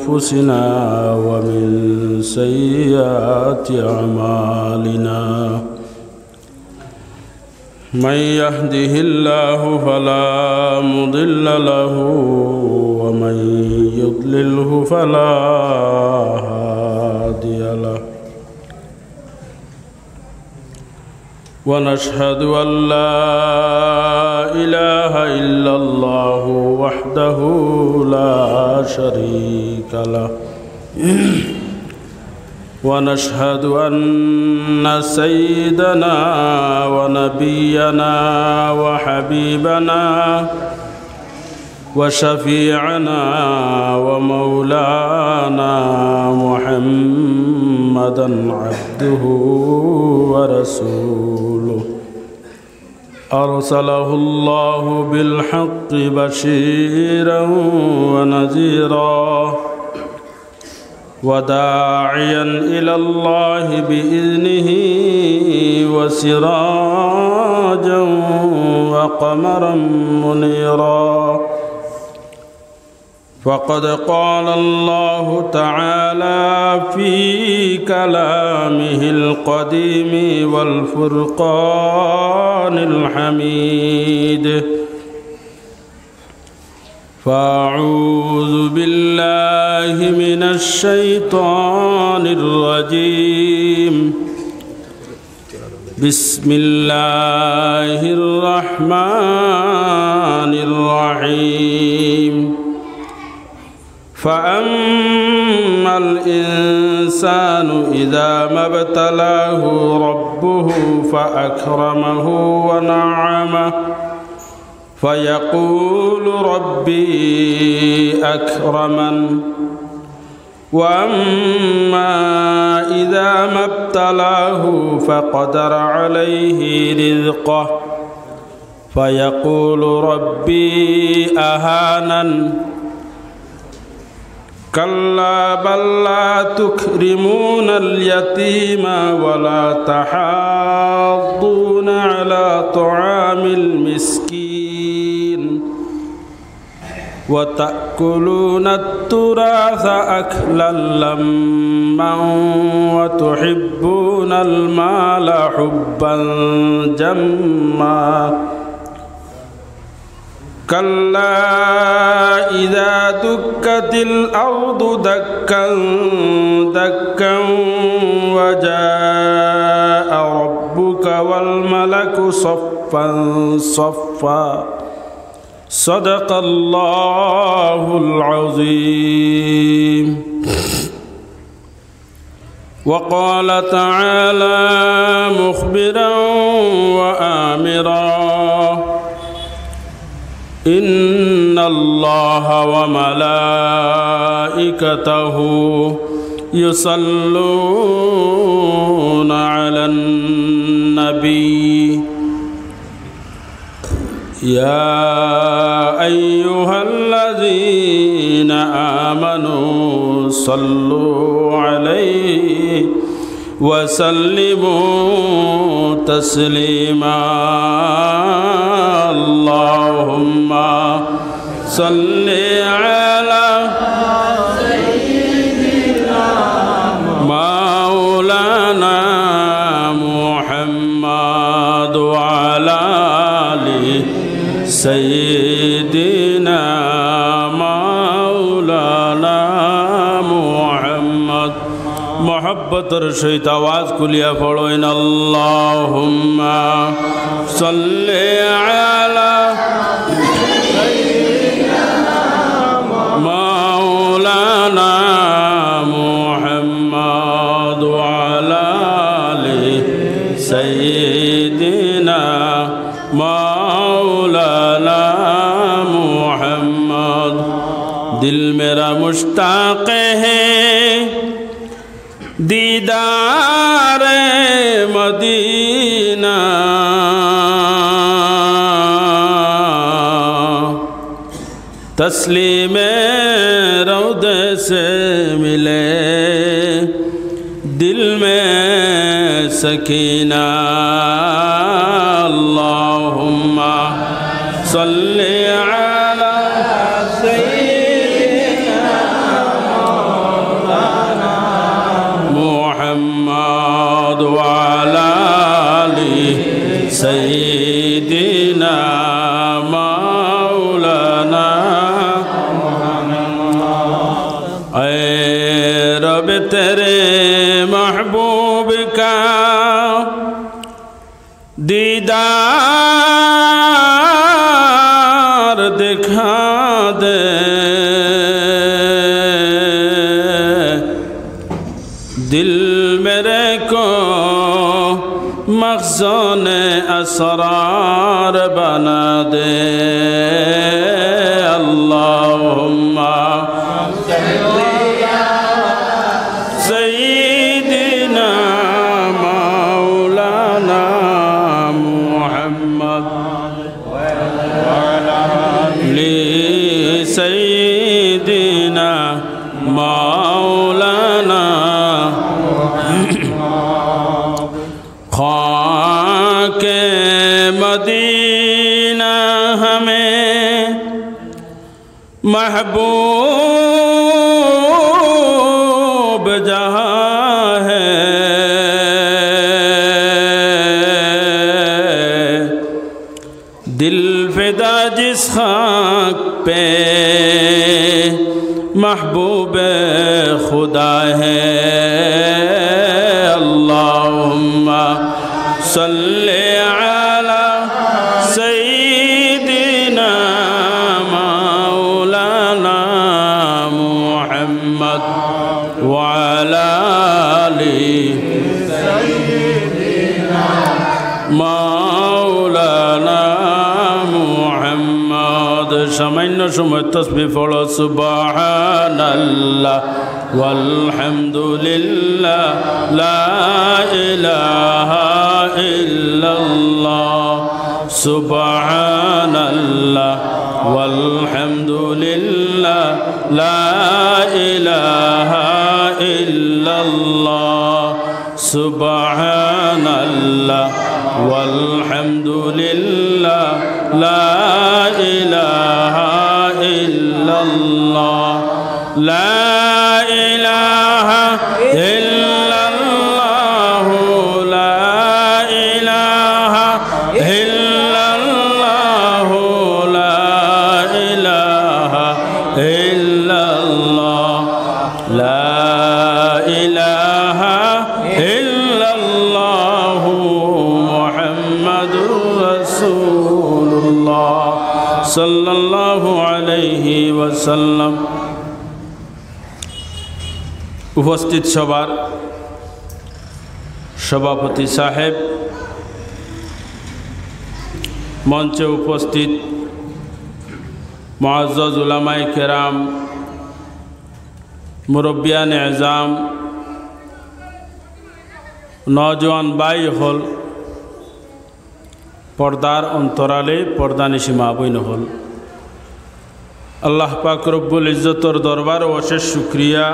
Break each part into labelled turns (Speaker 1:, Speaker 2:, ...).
Speaker 1: أنفسنا ومن سيئات أعمالنا من يهده الله فلا مضل له ومن يضلله فلا هادي له ونشهد أن لا إله إلا الله وحده لا شريك له ونشهد أن سيدنا ونبينا وحبيبنا وشفيعنا ومولانا محمدا عبده ورسوله أرسله الله بالحق بشيرا ونذيرا وداعيا إلى الله بإذنه وسراجا وقمرا منيرا فقد قال الله تعالى في كلامه القديم والفرقان الحميد فأعوذ بالله من الشيطان الرجيم بسم الله الرحمن الرحيم فأما الإنسان إذا ما ابتلاه ربه فأكرمه ونعمه فيقول ربي أكرمن وأما إذا ما ابتلاه فقدر عليه رزقه فيقول ربي أهانن كلا بل لا تكرمون اليتيم ولا تحاضون على طعام المسكين وتأكلون التراث أكلا لما وتحبون المال حبا جما كلا إذا دكت الأرض دكا دكا وجاء ربك والملك صفا صفا صدق الله العظيم وقال تعالى مخبرا وآمرا إن الله وملائكته يصلون على النبي يا أيها الذين آمنوا صلوا عليه وسلموا تسليما اللهم صل على سيدنا مولانا محمد وعلى آله سيدنا مولانا محمد محبت شهید آواز کلیا پڑھوین اللہم صل علی مولانا محمد وعلى آل سیدنا مولانا محمد دل میرا مشتاق ہے دیدار مدینہ تسلیم روضے سے ملے دل میں سکینہ اللہم صلی علی سیدنا तेरे महबूब का दीदार दिखा दे, दिल मेरे को मखज़ून असरार बना दे। अल्लाहुम्मा सय्यिदना मौलाना मुहम्मद व अला आलि सय्यिदना मौलाना खाके मदीना हमें महबूब जहाँ है, दिल फिदा जिस खाक पे महबूब खुदा है। अल्लाहुम्मा सल्ले अला सय्यिदिना मौलाना मुहम्मद व अला आलि सय्यिदिना मौलाना मुहम्मद। सामान्य समय तस्बीह पढ़ो सुबहानाल्लाह वल्हम्दुलिल्लाह ला इलाहा इल्लल्लाह सुबहानल्लाह वल्हम्दुलिल्लाह ला इलाहा इल्लल्लाह सुबहानल्लाह वल्हम्दुलिल्लाह ला इलाहा इल्लल्लाह ला इलाहा इल्लल्लाह ला इलाहा इल्लल्लाह ला इलाहा इल्लल्लाह ला इलाहा इल्लल्लाह मुहम्मदुर रसूलुल्लाह सल्लल्लाहु अलैहि वसल्लम। उपस्थित सभार सभापति साहेब, मंचे उपस्थित मुअज़्ज़ज़ उलमाए केराम, मुरब्बियान एज़ाम, नौजवान भाई हल, पर्दार अंतराले पर्दानिशी मा बइन हल, अल्लाह पाक रब्बुल इज्जतर दरबार अशेष शुक्रिया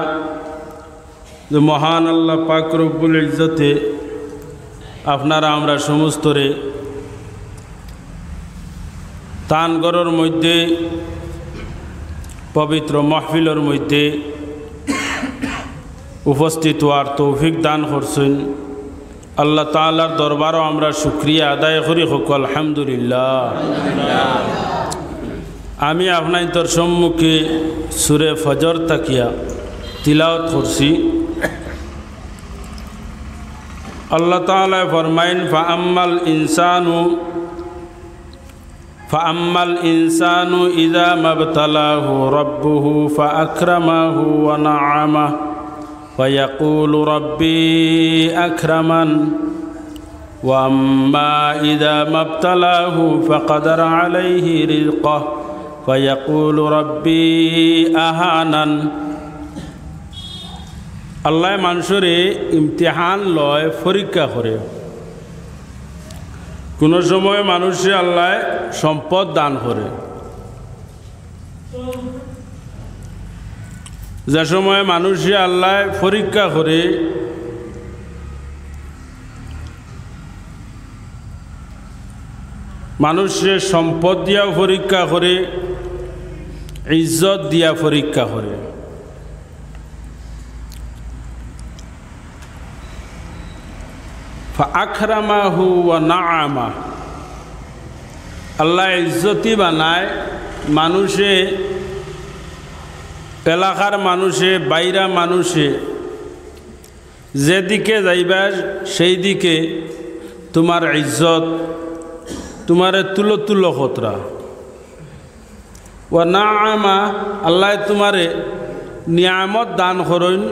Speaker 1: जो महान अल्लाह पाक रब्बुल इज्जते आपनारा आमरा समस्तरे तानगरर मध्य पवित्र महफिलर मध्य उपस्थित हওয়ার तौफिक दान करছেন। अल्लाह ताआलार दरबारो आमरा शुक्रिया आदाय करी होक आलহামদুলিল্লাহ। आमी आपनाइतर सम्मुखे सूरे फजर ताकिया तिलावत करছি। अल्लाह ताआला फरमाइन फ़अम्मल इंसानु इज़ा मब्तलाहु रब्बुहु फ़अक्रमहु व नअमहु फ़यक़ूलु रब्बी अक्रमन व अम्मा इज़ा मब्तलाहु फ़क़दर अलैहि रिज़क़हु फ़यक़ूलु रब्बी अहानन। अल्लाह मानुषरे इम्तिहान लय परीक्षा करे। कोनो समय मानुषे अल्लाह सम्पद दान करे, जे समय मानुषे अल्लाह परीक्षा करे मानुषे सम्पद दिया परीक्षा करे, इज्जत दिया परीक्षा करे। फ़अक्रमहु व नअमहु, अल्लाह इज्जती बनाए मानुषे एलाकार मानुषे बाइरा मानुषे যেদিকে যাইবা সেই দিকে তোমার ইজ্জত তোমারে তুলো তুলো খতরা। ওয়া নাআমা আল্লাহ তোমারে নিয়ামত দান করইন,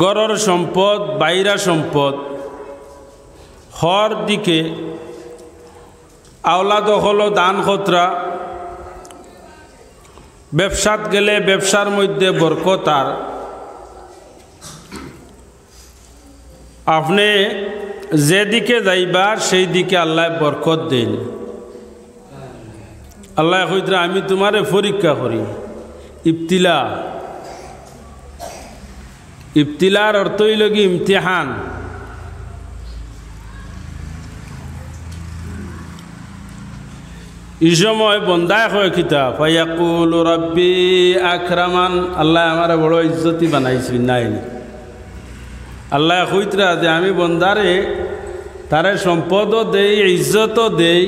Speaker 1: গরর সম্পদ বাইরা সম্পদ হর দিকে আওলাদ হলো দান খতরা। ব্যবসাত গেলে ব্যবসার মধ্যে বরকত, আর আপনি যেদিকে যাইবা সেই দিকে আল্লাহ বরকত দেন। আল্লাহ কইতরা আমি তোমারে পরীক্ষা করি। ইবতিলা, ইবতিলার অর্থ হইল কি ইমতিহান। এই সময় বন্দায় হয় কিতা ফায়াকুল রব্বি আকরামান, আল্লাহ আমারে বড় ইজ্জতি বানাইছি নাই। আল্লাহ কইতরা যে আমি বন্দারে তারে সম্পদও দেই ইজ্জতও দেই,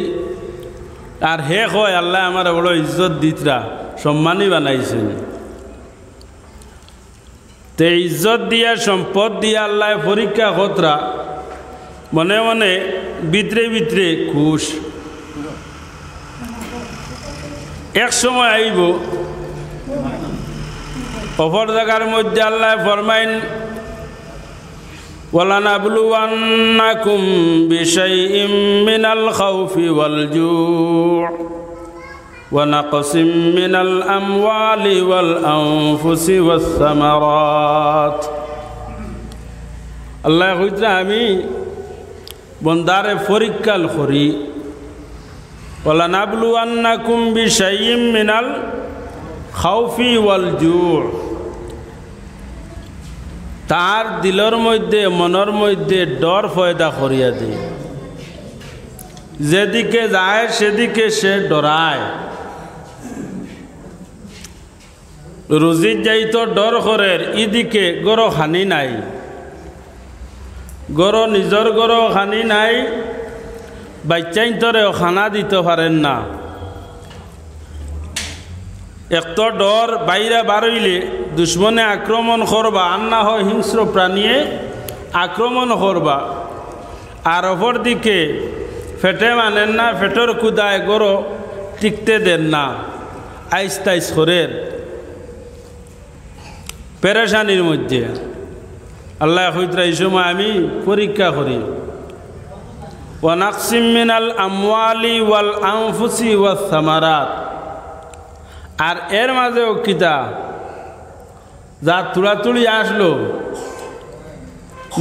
Speaker 1: আর হে হয় আল্লাহ আমারে বড় ইজ্জত দিতরা সম্মানী বানাইছেন। তে ইজ্জত দিয়া সম্পদ দিয়া আল্লাহ পরীক্ষা খতরা, মনে মনে ভিতরে ভিতরে খুশ। এক সময় আইব অপর জায়গার মধ্যে আল্লাহ ফরমাইন ওয়ালানাবলুওয়ান্নাকুম বিশাইইম মিনাল খাউফি ওয়াল জু' ওয়া নাকসিম মিনাল আমওয়ালি ওয়াল আনফুসি ওয়াস সামারাত। আল্লাহ কইতরা আমি বন্দারে পরীক্ষা করি। ওয়ালানাবলুওয়ান্নাকুম বিশাইইম মিনাল খাউফি ওয়াল জু', তার দিলের মধ্যে মনের মধ্যে ডর পয়দা করিয়া দেয়। যেদিকে যায় সেদিকে সে ডরায়। রুজির যাইতো ডর করে, ইদিকে গরো হানি নাই, গরো নিজের গরো হানি নাই, বাচ্চাই তরে খানা দিতে পারেন না। এত ডর বাইরে বারইলে দুশ্মনে আক্রমণ করবা, আর না হয় হিংস্র প্রাণীয়ে আক্রমণ করবা। আর অপর দিকে ফেটে মানেন না, ফেটের কুদায় গরো টিকতে দেন না, আইস তাইস করের পেরেশানির মধ্যে। আল্লাহ কইতরা এই সময় আমি পরীক্ষা করি। ওয়া নাকসিম মিনাল আমওয়ালি ওয়াল আনফুসি ওয়াস সামারাত, আর এর মাঝেও কিতা যা তুড়াতুড়ি আসলো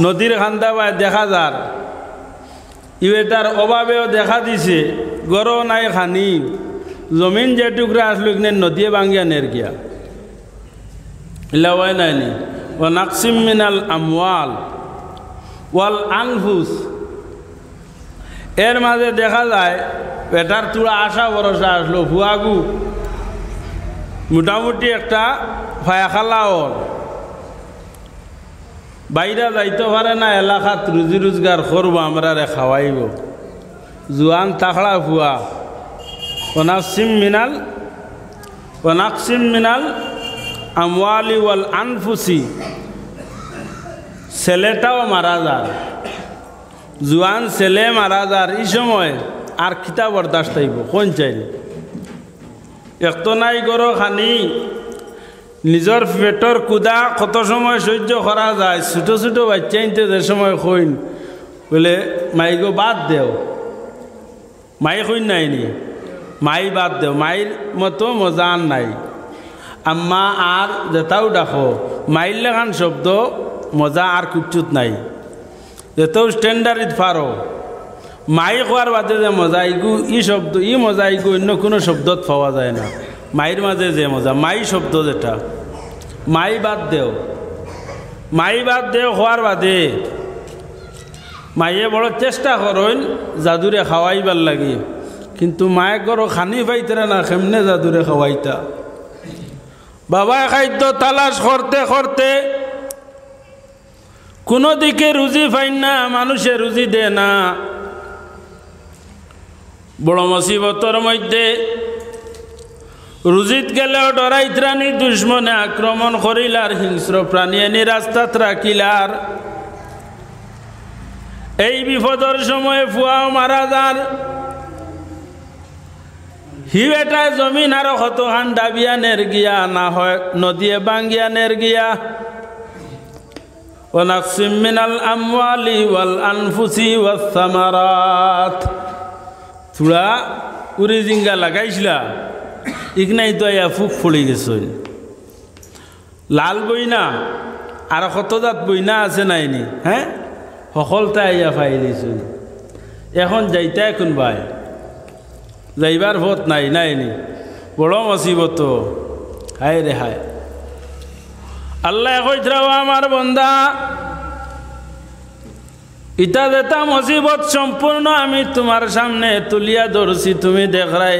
Speaker 1: নদীর খান্দাবায় দেখা যার ইবেটার অভাবেও দেখা দিছে, গরও নাই খানি, জমিন যে টুকরা আসলো এখানে নদীয়ে ভাঙ্গিয়া নের গিয়া ইলাওয়াই নাইনি। ও নাকসিম মিনাল আমওয়াল ওয়াল আনফুস, এর মাঝে দেখা যায় পেটার তুড়া আশা ভরসা আসলো, ফুয়াগু মোটামুটি একটা ফায়াখালাও বাইরে যাইতে পারে না, এলাকাত রুজি রোজগার করবো, আমরা রে খাওয়াইব, জোয়ান তাকড়া ফুয়া। ওয়ানাকসিম মিনাল আমওয়ালি ওয়াল আনফুসি, ছেলেটাও মারা যার, জোয়ান ছেলে মারা যার। এই সময় আর খিতা বরদাস্ত হইব কোন চাই। এক তো নাই গরো খানি, নিজের পেটর কুদা কত সময় সহ্য করা যায়। ছোটো ছোটো বাচ্চাইতে যে সময় কইন বলে মাইগো বাদ দেও, মাই কইন নাইনি, মাই বাদ দেও, মাইর মতো মজা আর নাই। আম্মা আর যেটাও ডাকো, মাইর লেখান শব্দ মজা আর কুচুত নাই। যেটাও স্ট্যান্ডার্ড পারো, মাই খোয়ার বাদে যে মজা আইগু, ই শব্দ ই মজা আইগু অন্য কোনো শব্দত পাওয়া যায় না। মাইর মাঝে যে মজা, মাই শব্দ যেটা, মাই বাদ দেও, মাই বাদ দেও খোয়ার বাদে মাইয়ে বড় চেষ্টা করেন জাদুরে খাওয়াইবার লাগে, কিন্তু মায়ে করো খানি পাইতারা না, কেমনে জাদুরে খাওয়াইতা। বাবা খাদ্য তালাশ করতে করতে কোনো দিকে রুজি পাইন না, মানুষে রুজি দে না। বড় মুসিবতর মধ্যে রুজিত গেলেও ডরাইত্রানি দুশ্মনে আক্রমণ করিলার হিংস্র প্রাণী এনে রাস্তাত রাখিলার এই বিপদর সময়ে ফুয়াও মারা যার হিবেটায় জমিন আরো কতখান ডাবিয়া নের গিয়া না হয় নদীয়ে বাঙ্গিয়া নের গিয়া ওয়ানাকসিম মিনাল আমওয়ালি ওয়াল আনফুসি ওয়াস সামারাত তুলা উরি জিঙ্গা লাগাইছিলা ইগনাই তো ইয়া ফুক ফুলি গেছে লাল বইনা আর কত জাত বইনা আছে নাইনি হ্যাঁ সকলটা ইয়া ফাইলিছ এখন যাইতা এখন ভাই যাইবার ভোট নাই নাইনি বড় মুসিবত হায় রে হায় আল্লাহ কইরাও আমার বান্দা ইটা যেটা মুসিবত সম্পূর্ণ আমি তোমার সামনে তুলিয়া ধরছি তুমি দেখরাই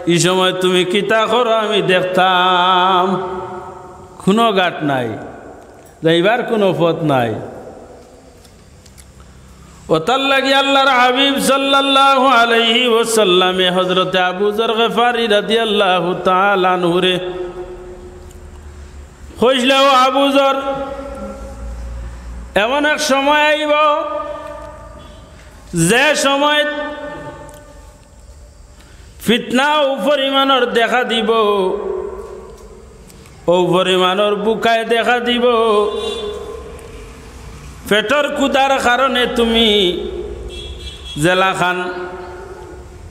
Speaker 1: এই সময় তুমি কিতা করো আমি দেখতাম কোনো গাট নাই যাইবার কোনো পথ নাই ওতার লাগি আল্লাহর হাবিব সাল্লাল্লাহু আলাইহি ওয়াসাল্লামে হযরত আবু যর গফারি রাদিয়াল্লাহু তাআলা আনহুরে কইছিল আবু যর এমন এক সময় আইব যে সময় ফিতনা ও পরিমাণর দেখা দিব ও পরিমাণর বুকায় দেখা দিব পেটর কুদার কারণে তুমি জেলা খান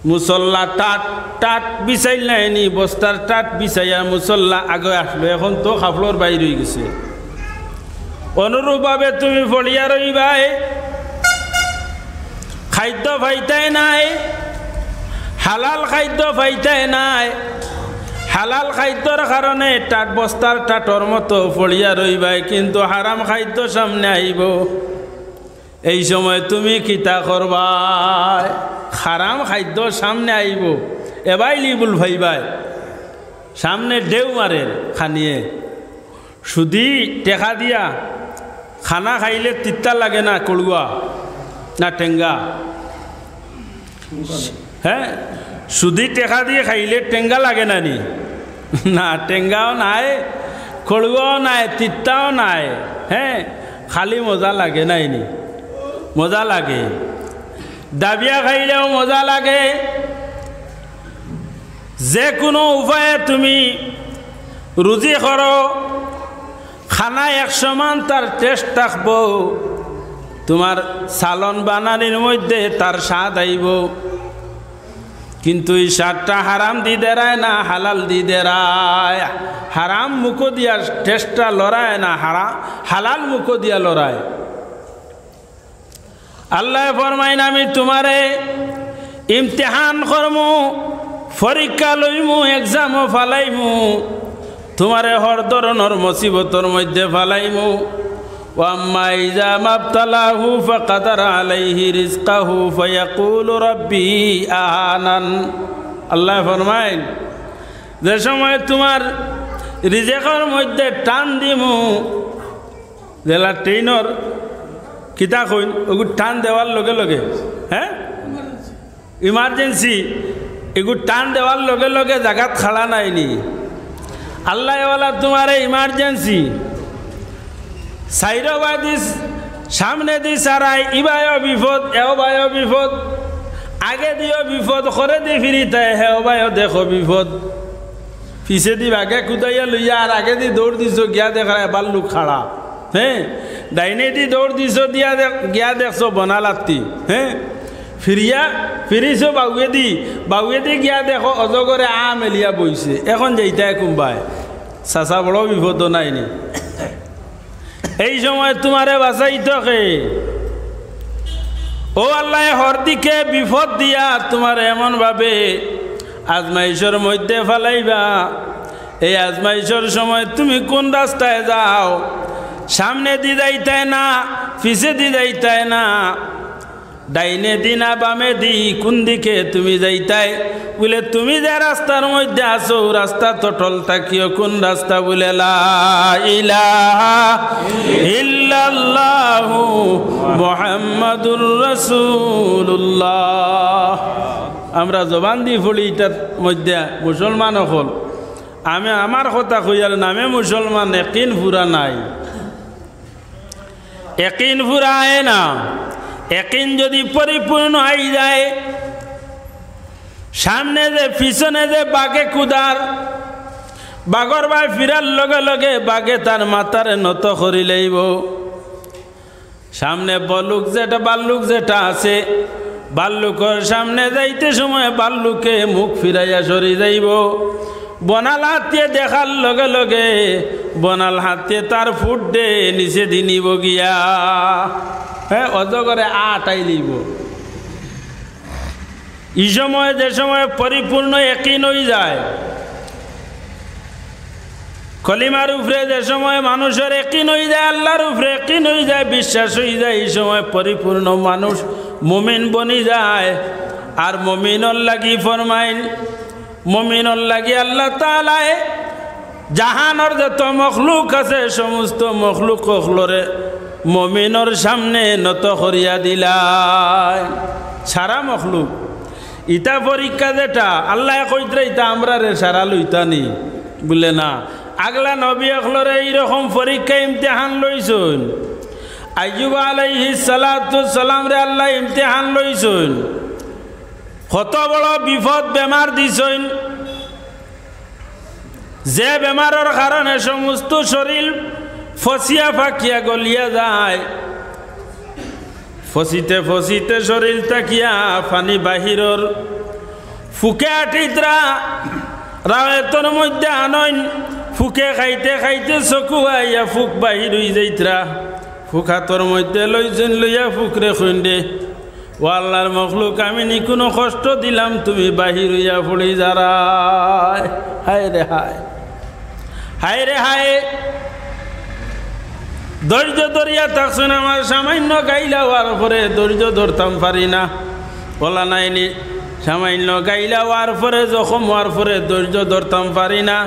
Speaker 1: মুসল্লা টাট টাট বিছাইল নাইনি বস্তার টাট বিছাইয়া মুসল্লা আগে আসলো এখন তো খাফলোর বাইর হয়ে গেছে অনুরূপভাবে তুমি পড়িয়া রইবাই খাদ্য পাইতাই নাই হালাল খাদ্য পাইতাই নাই হালাল খাদ্যর কারণে টাট বস্তার টাটর মতো পড়িয়া রইবাই কিন্তু হারাম খাদ্য সামনে আইব এই সময় তুমি কিতা করবাই হারাম খাদ্য সামনে আইব এবাই লিবুল ভাইবাই সামনে ঢেউ মারের খানিয়ে শুধু টেকা দিয়া খানা খাইলে তিতা লাগে না কড়ুয়া না টেঙ্গা হ্যাঁ শুধু টেকা দিয়ে খাইলে টেঙ্গা লাগে না নি না টেঙ্গাও নাই কড়ুয়াও নাই তিতাও নাই হ্যাঁ খালি মজা লাগে নাই নি মজা লাগে দাবিয়া খাইলেও মজা লাগে যে কোনো উপায়ে তুমি রুজি করো খানা এক সমান তার টেস্ট থাকবো তোমার সালন বানানির মধ্যে তার স্বাদ আইব কিন্তু এই স্বাদটা হারাম দি দেরায় না হালাল দি দেরায় হারাম মুখো দিয়া টেস্টটা লড়ায় না হালাল মুখো দিয়া লড়ায় আল্লাহ ফরমাইন আমি তোমারে ইমতিহান করমু পরীক্ষা লইমু এক্সামও ফালাইমু তোমারে হর ধরনের মুসিবতর মধ্যে ফালাইমু ওয়াম্মা ইযা মাবতালাহু ফাকাদারা আলাইহি রিজকাহু ফায়াকুলু রাব্বি আহানান আল্লাহ ফরমাইন যে সময় তোমার রিজেকের মধ্যে টান দিমু জেলা ট্রেনর কিতা কইন ওগু টান দেওয়ার লগে লগে হ্যাঁ ইমার্জেন্সি এগু টান দেওয়ার লগে লগে জায়গাত খাড়া নাইনি আল্লাহওয়ালা তোমার ইমার্জেন্সি সাইরবাদি সামনে দি সারাই ইবায়ও বিপদ এও বায়ও বিপদ আগে দিও বিপদ করে দি ফিরিতায় হেও বায়ও দেখো বিপদ পিছে দি বাগে কুদাইয়া লইয়া আর আগে দি দৌড় দিছ গিয়া দেখায় বাল্লু খাড়া হ্যাঁ ডাইনে দি দৌড় দিছ দিয়া গিয়া দেখছো বনালাত্তি হ্যাঁ ফিরিছ বাউয়ে দি গিয়া দেখো অজগরে মেলিয়া বইছে এখন যাইতায় কোনবাই চাচা বড় বিপদ নাইনি এই সময় তোমারে বাঁচাইতকে ও আল্লাহ হর দিকে বিপদ দিয়া তোমার এমন ভাবে আজমাইশের মধ্যে ফেলাইবা এই আজমাইশের সময় তুমি কোন রাস্তায় যাও সামনে দি যাইতায় না পিছে দি যাইতায় না ডাইনে দি না বামে দি কোন দিকে তুমি যাইতাই বলে তুমি যে রাস্তার মধ্যে আসো রাস্তা তটল থাকিও কোন রাস্তা বলে লা ইলাহা ইল্লাল্লাহু মুহাম্মাদুর রাসূলুল্লাহ আমরা জবান দি ফুলি এটার মধ্যে মুসলমান হল আমি আমার কথা কইয়ার নামে মুসলমান একিন পুরা নাই, একিন পুরা আয় না। একিন যদি পরিপূর্ণ হয়ে যায়, সামনে যে পিছনে যে বাঘে কুদার, বাঘর ভাই ফিরার লগে লগে বাঘে তার মাথারে নত করি লইব। সামনে বাল্লুক যেটা আছে, বাল্লুকর সামনে যাইতে সময় বাল্লুকে মুখ ফিরাইয়া সরি যাইব। বনাল হাতিয়ে দেখার লগে লগে বনাল হাতিয়ে তার ফুট দে নিচে দিনিব গিয়া, হ্যাঁ অজগরে আটাই লইব। এই সময় যে সময় পরিপূর্ণ একিন হয়ে যায়, কলিমার উপরে যে সময় মানুষের একিন হয়ে যায়, আল্লাহর উপরে একিন হয়ে যায়, বিশ্বাস হয়ে যায়, এই সময় পরিপূর্ণ মানুষ মুমিন বনি যায়। আর মুমিনর লাগি ফরমাইন, মুমিনর লাগি আল্লাহ তাআলায় জাহানের যত মখলুক আছে সমস্ত মখলুক হলরে মুমিনর সামনে নত করিয়া দিলায়। সারা মখলুক ইটা পরীক্ষা যেটা আল্লাহ কইতে ইটা আমরা রে সারা লইতানি বলে না। আগলা নবী হলরে এইরকম পরীক্ষা ইমতিহান লইছুন। আইয়ুব আলাইহিস সালাতু সালাম রে আল্লাহ ইমতিহান লইছুন, কত বড় বিপদ বেমার দিছুন, যে বেমারের কারণে সমস্ত শরীর ফসিয়া ফাঁকিয়া গলিয়া যায়, ফসিতে ফসিতে শরীর তাকিয়া পানি বাহিরর ফুকে আটিতরা রাওয়েতর মধ্যে আনইন, ফুকে খাইতে খাইতে চকু আইয়া ফুক বাহির হয়ে যাইতরা, ফুক হাতর মধ্যে লইছেন লইয়া ফুকরে খুঁজে, ও আল্লাহর মখলুক আমি নি কোনো কষ্ট দিলাম তুমি বাহির হইয়া পড়ি যারা। হায় রে হায়, হায় রে হায়, ধৈর্য ধরিয়া থাকছেন। আমার সামান্য গাইলা হওয়ার পরে ধৈর্য ধরতাম পারি না, বলা নাইনি সামান্য গাইলা হওয়ার পরে জখম হওয়ার পরে ধৈর্য ধরতাম পারি না।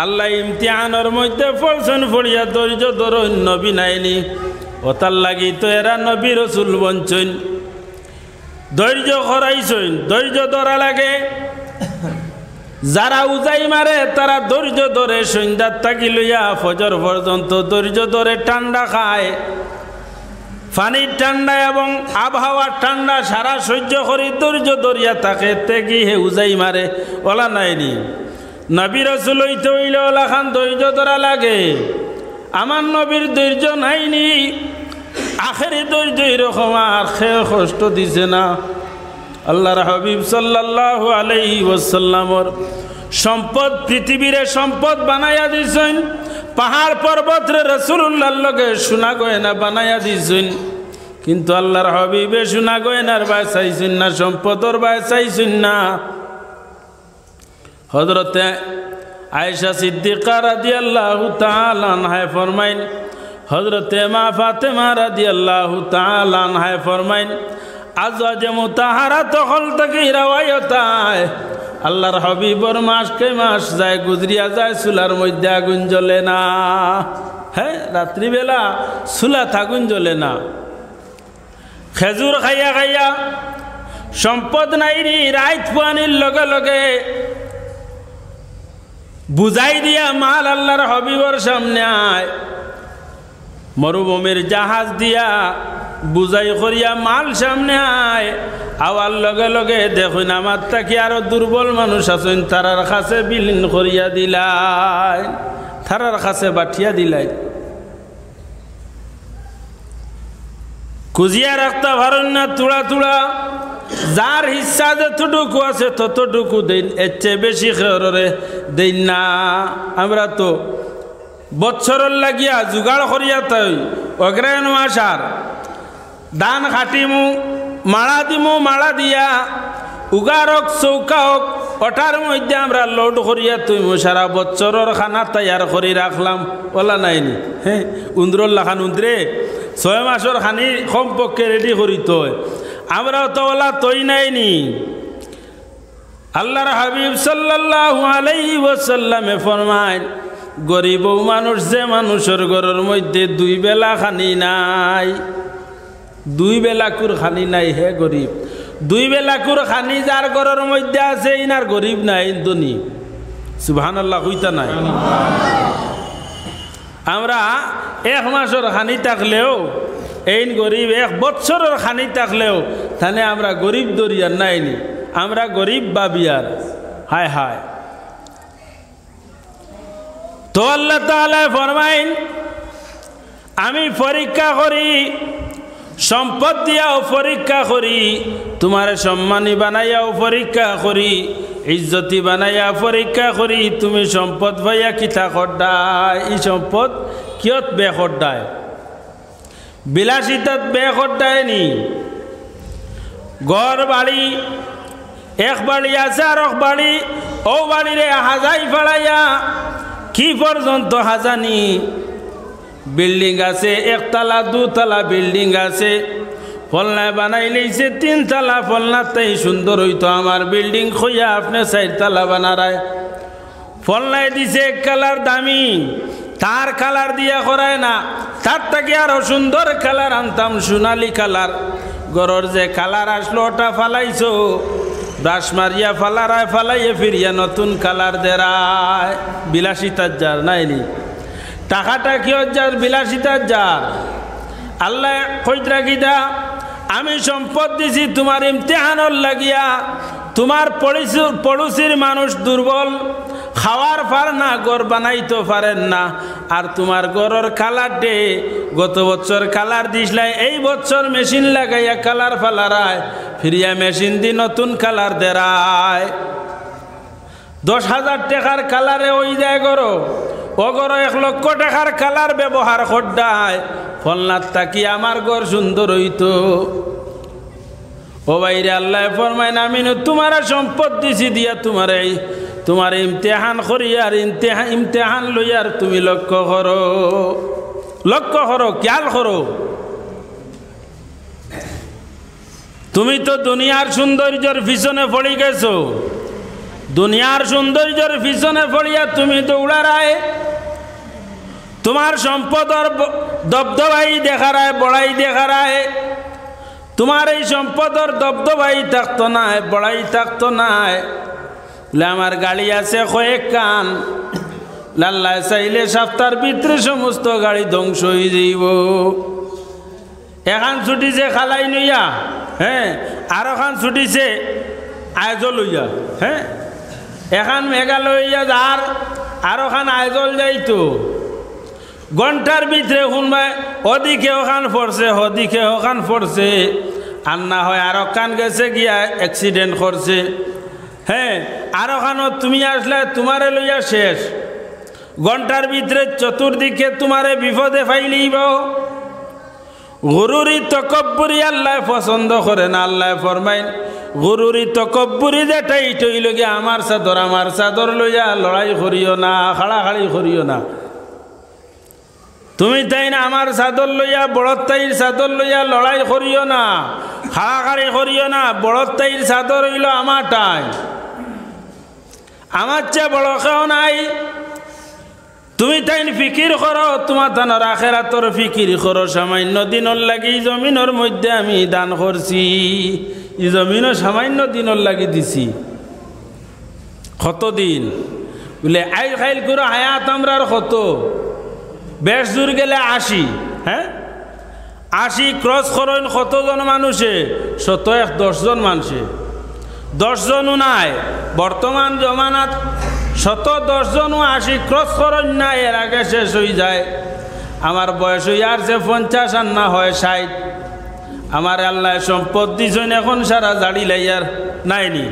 Speaker 1: আল্লাহ ইমতিহানের মধ্যে পড়ছেন, পড়িয়া ধৈর্য ধরুন নবী নাইনি, ওতার লাগি তো এরা নবী রসুল বঞ্চন, ধৈর্য করাইছেন, ধৈর্য ধরা লাগে। যারা উজাই মারে তারা ধৈর্য ধরে সন্ধ্যার থাকি লইয়া ফজর পর্যন্ত ধৈর্য ধরে ঠান্ডা খায়, পানির ঠান্ডা এবং আবহাওয়ার ঠান্ডা সারা সহ্য করি ধৈর্য ধরিয়া থাকে, তেগি হে উজাই মারে ওলা নাইনি। নবী রসুল হইতে হইলে ওলা খান ধৈর্য ধরা লাগে। আমার নবীর ধৈর্য নাইনি, আখেরি ধৈর্য এরকম আর খেয়ে কষ্ট দিছে না। আল্লাহর হাবিব সাল্লাল্লাহু আলাইহি ওয়াসাল্লামর সম্পদ পৃথিবীর সম্পদ বানাইয়া দিছেন, পাহাড় পর্বতরে রাসূলুল্লাহর লগে সোনা গয়না বানাইয়া দিছেন, কিন্তু আল্লাহর হাবিবে সোনা গয়নার বাই চাইছেন না, সম্পদর বাই চাইছেন না। হযরতে আয়েশা সিদ্দিকা রাদিয়াল্লাহু তাআলা আনহা ফরমাইন, হযরতে মা ফাতেমা রাদিয়াল্লাহু তাআলা আনহা ফরমাইন, আজওয়াজে মুতাহারাত হল থেকে রাওয়ায়াতায় আল্লাহর হাবিবর মাসকে মাস যায় গুজরিয়া যায়, চুলার মধ্যে আগুন জ্বলে না। হ্যাঁ, রাত্রিবেলা চুলাত আগুন জ্বলে না। খেজুর খাইয়া খাইয়া সম্পদ নাইনি, রাইত পানির লগে লগে বুঝাই দিয়া মাল আল্লাহর হাবিবর সামনে আয়, মরুভূমির জাহাজ দিয়া বুঝাই করিয়া মাল সামনে আয়, আওয়ার লগে লগে দেখুন আমার তাকে আরো দুর্বল মানুষ আছেন, তারার কাছে বিলীন করিয়া দিলাই, তারার কাছে বাঠিয়া দিলাই। কুজিয়া রাখতে পারেন না, তুড়া তুড়া যার হিসা যতটুকু আছে ততটুকু দেন, এর চেয়ে বেশি খেরে দেন না। আমরা তো বৎসরের লাগিয়া জোগাড় করিয়া তাই অগ্রায়ণ মাসার ধান কাটিমু, মাড়া দিমু, মাড়া দিয়া উগার হোক চৌকা হোক ওটার মধ্যে আমরা লোড করিয়া তুই সারা বৎসরের খানা তৈয়ার করে রাখলাম, ওলা নাইনি। হ্যাঁ, উন্দ্রর লাখান উন্দ্রে 6 মাসের খানি কমপক্ষে রেডি করি তো, আমরাও তো ওলা তৈ নাইনি। আল্লাহর হাবিব সাল্লাল্লাহু আলাইহি ওয়াসাল্লামে ফরমায়, গরিব মানুষ যে মানুষের ঘরের মধ্যে 2 বেলা খানি নাই, 2 বেলা কুর খানি নাই, হে গরিব। 2 বেলা কুর খানি যার ঘরের মধ্যে আছে ইনার গরিব নাই, ধনী। সুবহানাল্লাহ কইতা নাই। আমরা 1 মাসের খানি থাকলেও এই গরিব 1 বছরের খানি থাকলেও তাহলে আমরা গরিব দরিয়ার নাইনি, আমরা গরিব বাবিয়ার। হায় হায়। তো আল্লাহ তাআলা ফরমাইন আমি পরীক্ষা করি, সম্পদ দিয়াও পরীক্ষা করি, তোমার সম্মানী বানাইয়াও পরীক্ষা করি, ইজ্জতি বানাইয়া পরীক্ষা করি। তুমি সম্পদ ভাইয়া কিতা করডায়, এই সম্পদ কিয়ত বে করডায়, বিলাসিতাত বে করডায় নি। ঘর বাড়ি, 1 বাড়ি আছে আর 1 বাড়ি, ও বাড়িরে হাজাই ফেলাইয়া কি পর্যন্ত হাজানি বিল্ডিং আছে, 1 তলা 2 তলা বিল্ডিং আছে, ফলনায় বানাই লইছে 3 তলা। ফলনাতেই সুন্দর হইতো আমার বিল্ডিং খইয়া আপনি 4 তলা বানারায়। ফলনায় দিছে 1 কালার দামি, তার কালার দিয়া করায় না, তার থেকে আরো সুন্দর কালার আনতাম, সোনালি কালার। গরর যে কালার আসলো ওটা ফালাইছো, ব্রাশ মারিয়া ফালারায়, ফালাইয়ে ফিরিয়া নতুন কালার দেরায়। বিলাসিতার যার নাইনি, টাকাটা কিয় যার, বিলাসিতার যার। আল্লাহ কইত রাখিদা আমি সম্পদ দিছি তোমার ইমতিহানর লাগিয়া। তোমার পড়োশির মানুষ দুর্বল, খাওয়ার পার না, ঘর বানাইতে পারেন না, আর তোমার ঘরের কালার ডে গত বছর কালার দিসলাই, এই বছর মেশিন লাগাইয়া কালার ফালারায়, ফিরিয়া মেশিন দি নতুন কালার দেরায়। 10,000 টাকার কালারে ওই যায় গরো, অগর 1 লক্ষ টাকার কালার ব্যবহার করডায়। ফলনাথ তাকি আমার ঘর সুন্দর হইতো। ও বাইরে আল্লাহ ফরমাইন আমি তোমার সম্পদ দিছি দিয়া তোমার ইমতিহান করি, আর ইমতিহান লইয়ার তুমি লক্ষ্য করো, খেয়াল করো। তুমি তো দুনিয়ার সৌন্দর্যের পিছনে পড়ে গেছো, দুনিয়ার সৌন্দর্যের পিছনে পড়িয়া তুমি দৌড়ারায়, তোমার সম্পদর দবদবাই দেখারায়, বড়াই দেখারায়। তোমার এই সম্পদর দবদবাই থাকতো না, বড়াই থাকতো না। আমার গাড়ি আছে কয়েক কান, লাল্লা চাইলে সপ্তাহের ভিতরে সমস্ত গাড়ি ধ্বংস হয়ে যাইব। এখান ছুটিছে খালাই নইয়া, হ্যাঁ, আর ওখান ছুটিছে আয়োজল লইয়া, হ্যাঁ, এখান মেঘালয়া যার আর ওখান আয়োজল যাইতো। ঘন্টার ভিতরে শুনবাই ওদিকে ওখান পড়ছে, ওদিকে ওখান পড়ছে, আর না হয় আর ওখান গেছে গিয়া অ্যাক্সিডেন্ট করছে। হ্যাঁ, আর ওখানে তুমি আসলে তোমারে লইয়া শেষ। ঘন্টার ভিতরে চতুর্দিকে তোমারে বিপদে ফাইলিব। গুরুরি তকব্বুরি আল্লাহ পছন্দ করে না। আল্লাহ ফরমাইন গুরুরি তকব্বুরি যেটাই টইল গিয়া আমার চাদর লইয়া লড়াই করিও না, খাড়াখাড়ি করিও না। তুমি তাই না আমার চাদর লইয়া বড় তাইর চাদর লইয়া লড়াই করিও না, খাড়াখাড়ি করিও না। বড় তাইর চাদর হইল আমারটাই, আমার চেয়ে বড় কেউ নাই। তুমি তাই ফিকির করো, তোমার তানোর আখেরাতর ফিকির করো। সামান্য দিনর লাগি জমিনের মধ্যে আমি দান করছি, এই জমিনও সামান্য দিনর লাগি দিছি। কতদিন বলে আইল খাইল করে হায়াত আমরার কত, বেশ দূর গেলে 80, হ্যাঁ 80 ক্রস করেন কতজন মানুষে, 110 জন মানুষে, 10 জনও নাই বর্তমান জমানাত। 110 জনও 80 ক্রস করেন না, এর আগে শেষ হয়ে যায়। আমার বয়স হয়ে আসছে 50 আর না হয় 60। আমার আল্লাহ সম্পদ দিছেন, এখন সারা জাড়ি লাইয়ার নাইনি।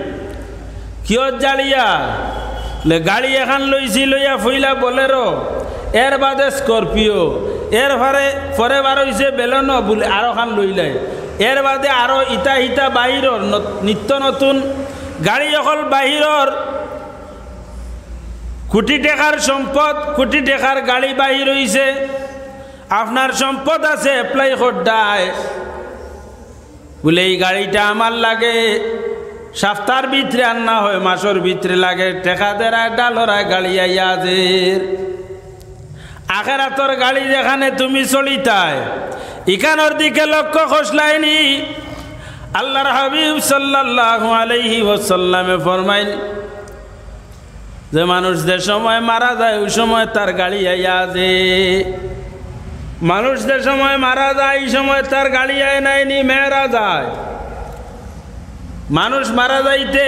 Speaker 1: কিয় জাড়িয়া গাড়ি এখন লইছি, লইয়া ফুইলা বোলেরো, এর বাদে স্করপিও, এর পরে বার হয়েছে বেলনো বলে আরো খান লইলে, এর বাদে আরো ইটা বাহিরর নিত্য নতুন গাড়ি। অকল বাহিরর কোটি টাকার সম্পদ, কোটি টাকার গাড়ি বাহির হইছে। আপনার সম্পদ আছে, এপ্লাই করডায় বলে এই গাড়িটা আমার লাগে, সপ্তাহের ভিতরে আর না হয় মাসের ভিতরে লাগে। টেকা দেরায় ডালরায় গাড়ি আইয়াদের আখেরাতর গাড়ি যেখানে তুমি চলিতায়, ইখানোর দিকে লক্ষ্য খসলাইনি। আল্লাহর হাবিব সাল্লাল্লাহু আলাইহি ওয়াসাল্লামে ফরমাইন যে মানুষ যে সময় মারা যায় ওই সময় তার গাড়ি আইয়া যে মানুষ যে সময় মারা যায় এই সময় তার গাড়ি আয় নাইনি মেয়েরা যায় মানুষ মারা যাইতে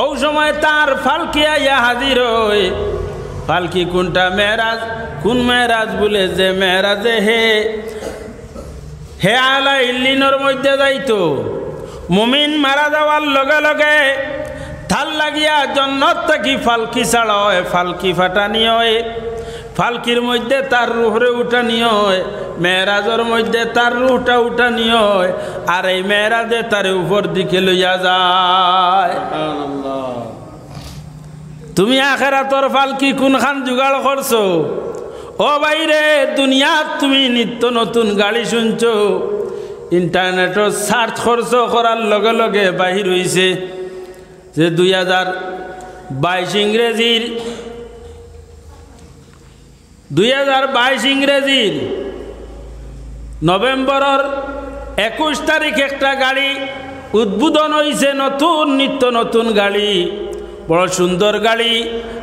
Speaker 1: ওই সময় তার ফালকি আইয়া হাজির হয় ফালকি কোনটা মেরাজ কোন মেরাজ বলে যে মেরাজে হে আলা ইল্লিনোর মধ্যে যাইতো মুমিন মারা যাওয়ার লগে লগে থাল লাগিয়া জন্নত থাকি ফালকি ছাড়া হয় ফালকি ফাটানি হয় ফালকির মধ্যে তার রুহরে উঠানি হয় মেরাজের মধ্যে তার রুহটা উঠানি হয় আর এই মেরাজে তার উপর দিকে লইয়া যায় তুমি আখেরাতর ফালকি কোনখান জোগাড় করছো ও বাইরে দুনিয়াত তুমি নিত্য নতুন গাড়ি শুনছো ইন্টারনেটত সার্চ করছো করার লগে লগে বাহির হইছে যে 2022 ইংরেজির নভেম্বরের 21 তারিখ একটা গাড়ি উদ্বোধন হয়েছে নতুন নিত্য নতুন গাড়ি বড় সুন্দর গাড়ি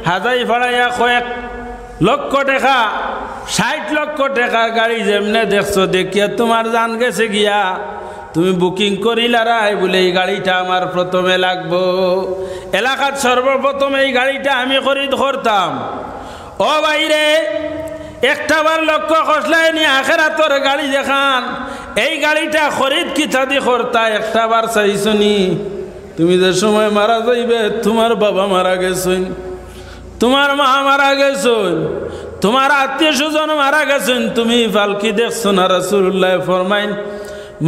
Speaker 1: হাজাই ভাড়াইয়া কয়েক লক্ষ টাকা 60 লক্ষ টাকার গাড়ি যেমনে দেখছো দেখিয়া তোমার জান গেছে গিয়া তুমি বুকিং করিলারাই বলে এই গাড়িটা আমার প্রথমে লাগবো এলাকার সর্বপ্রথম এই গাড়িটা আমি খরিদ করতাম ও বাইরে একটাবার লক্ষ্য খসলাই নি আখেরাতর গাড়ি দেখান এই গাড়িটা খরিদ কিতা দি করতা একটাবার চাইছনি তুমি যে সময় মারা যাইবে তোমার বাবা মারা গেছেন তোমার মা মারা গেছেন তোমার আত্মীয় স্বজন মারা গেছেন তুমি ফালকি দেখছো না রাসূলুল্লাহ ফরমাইন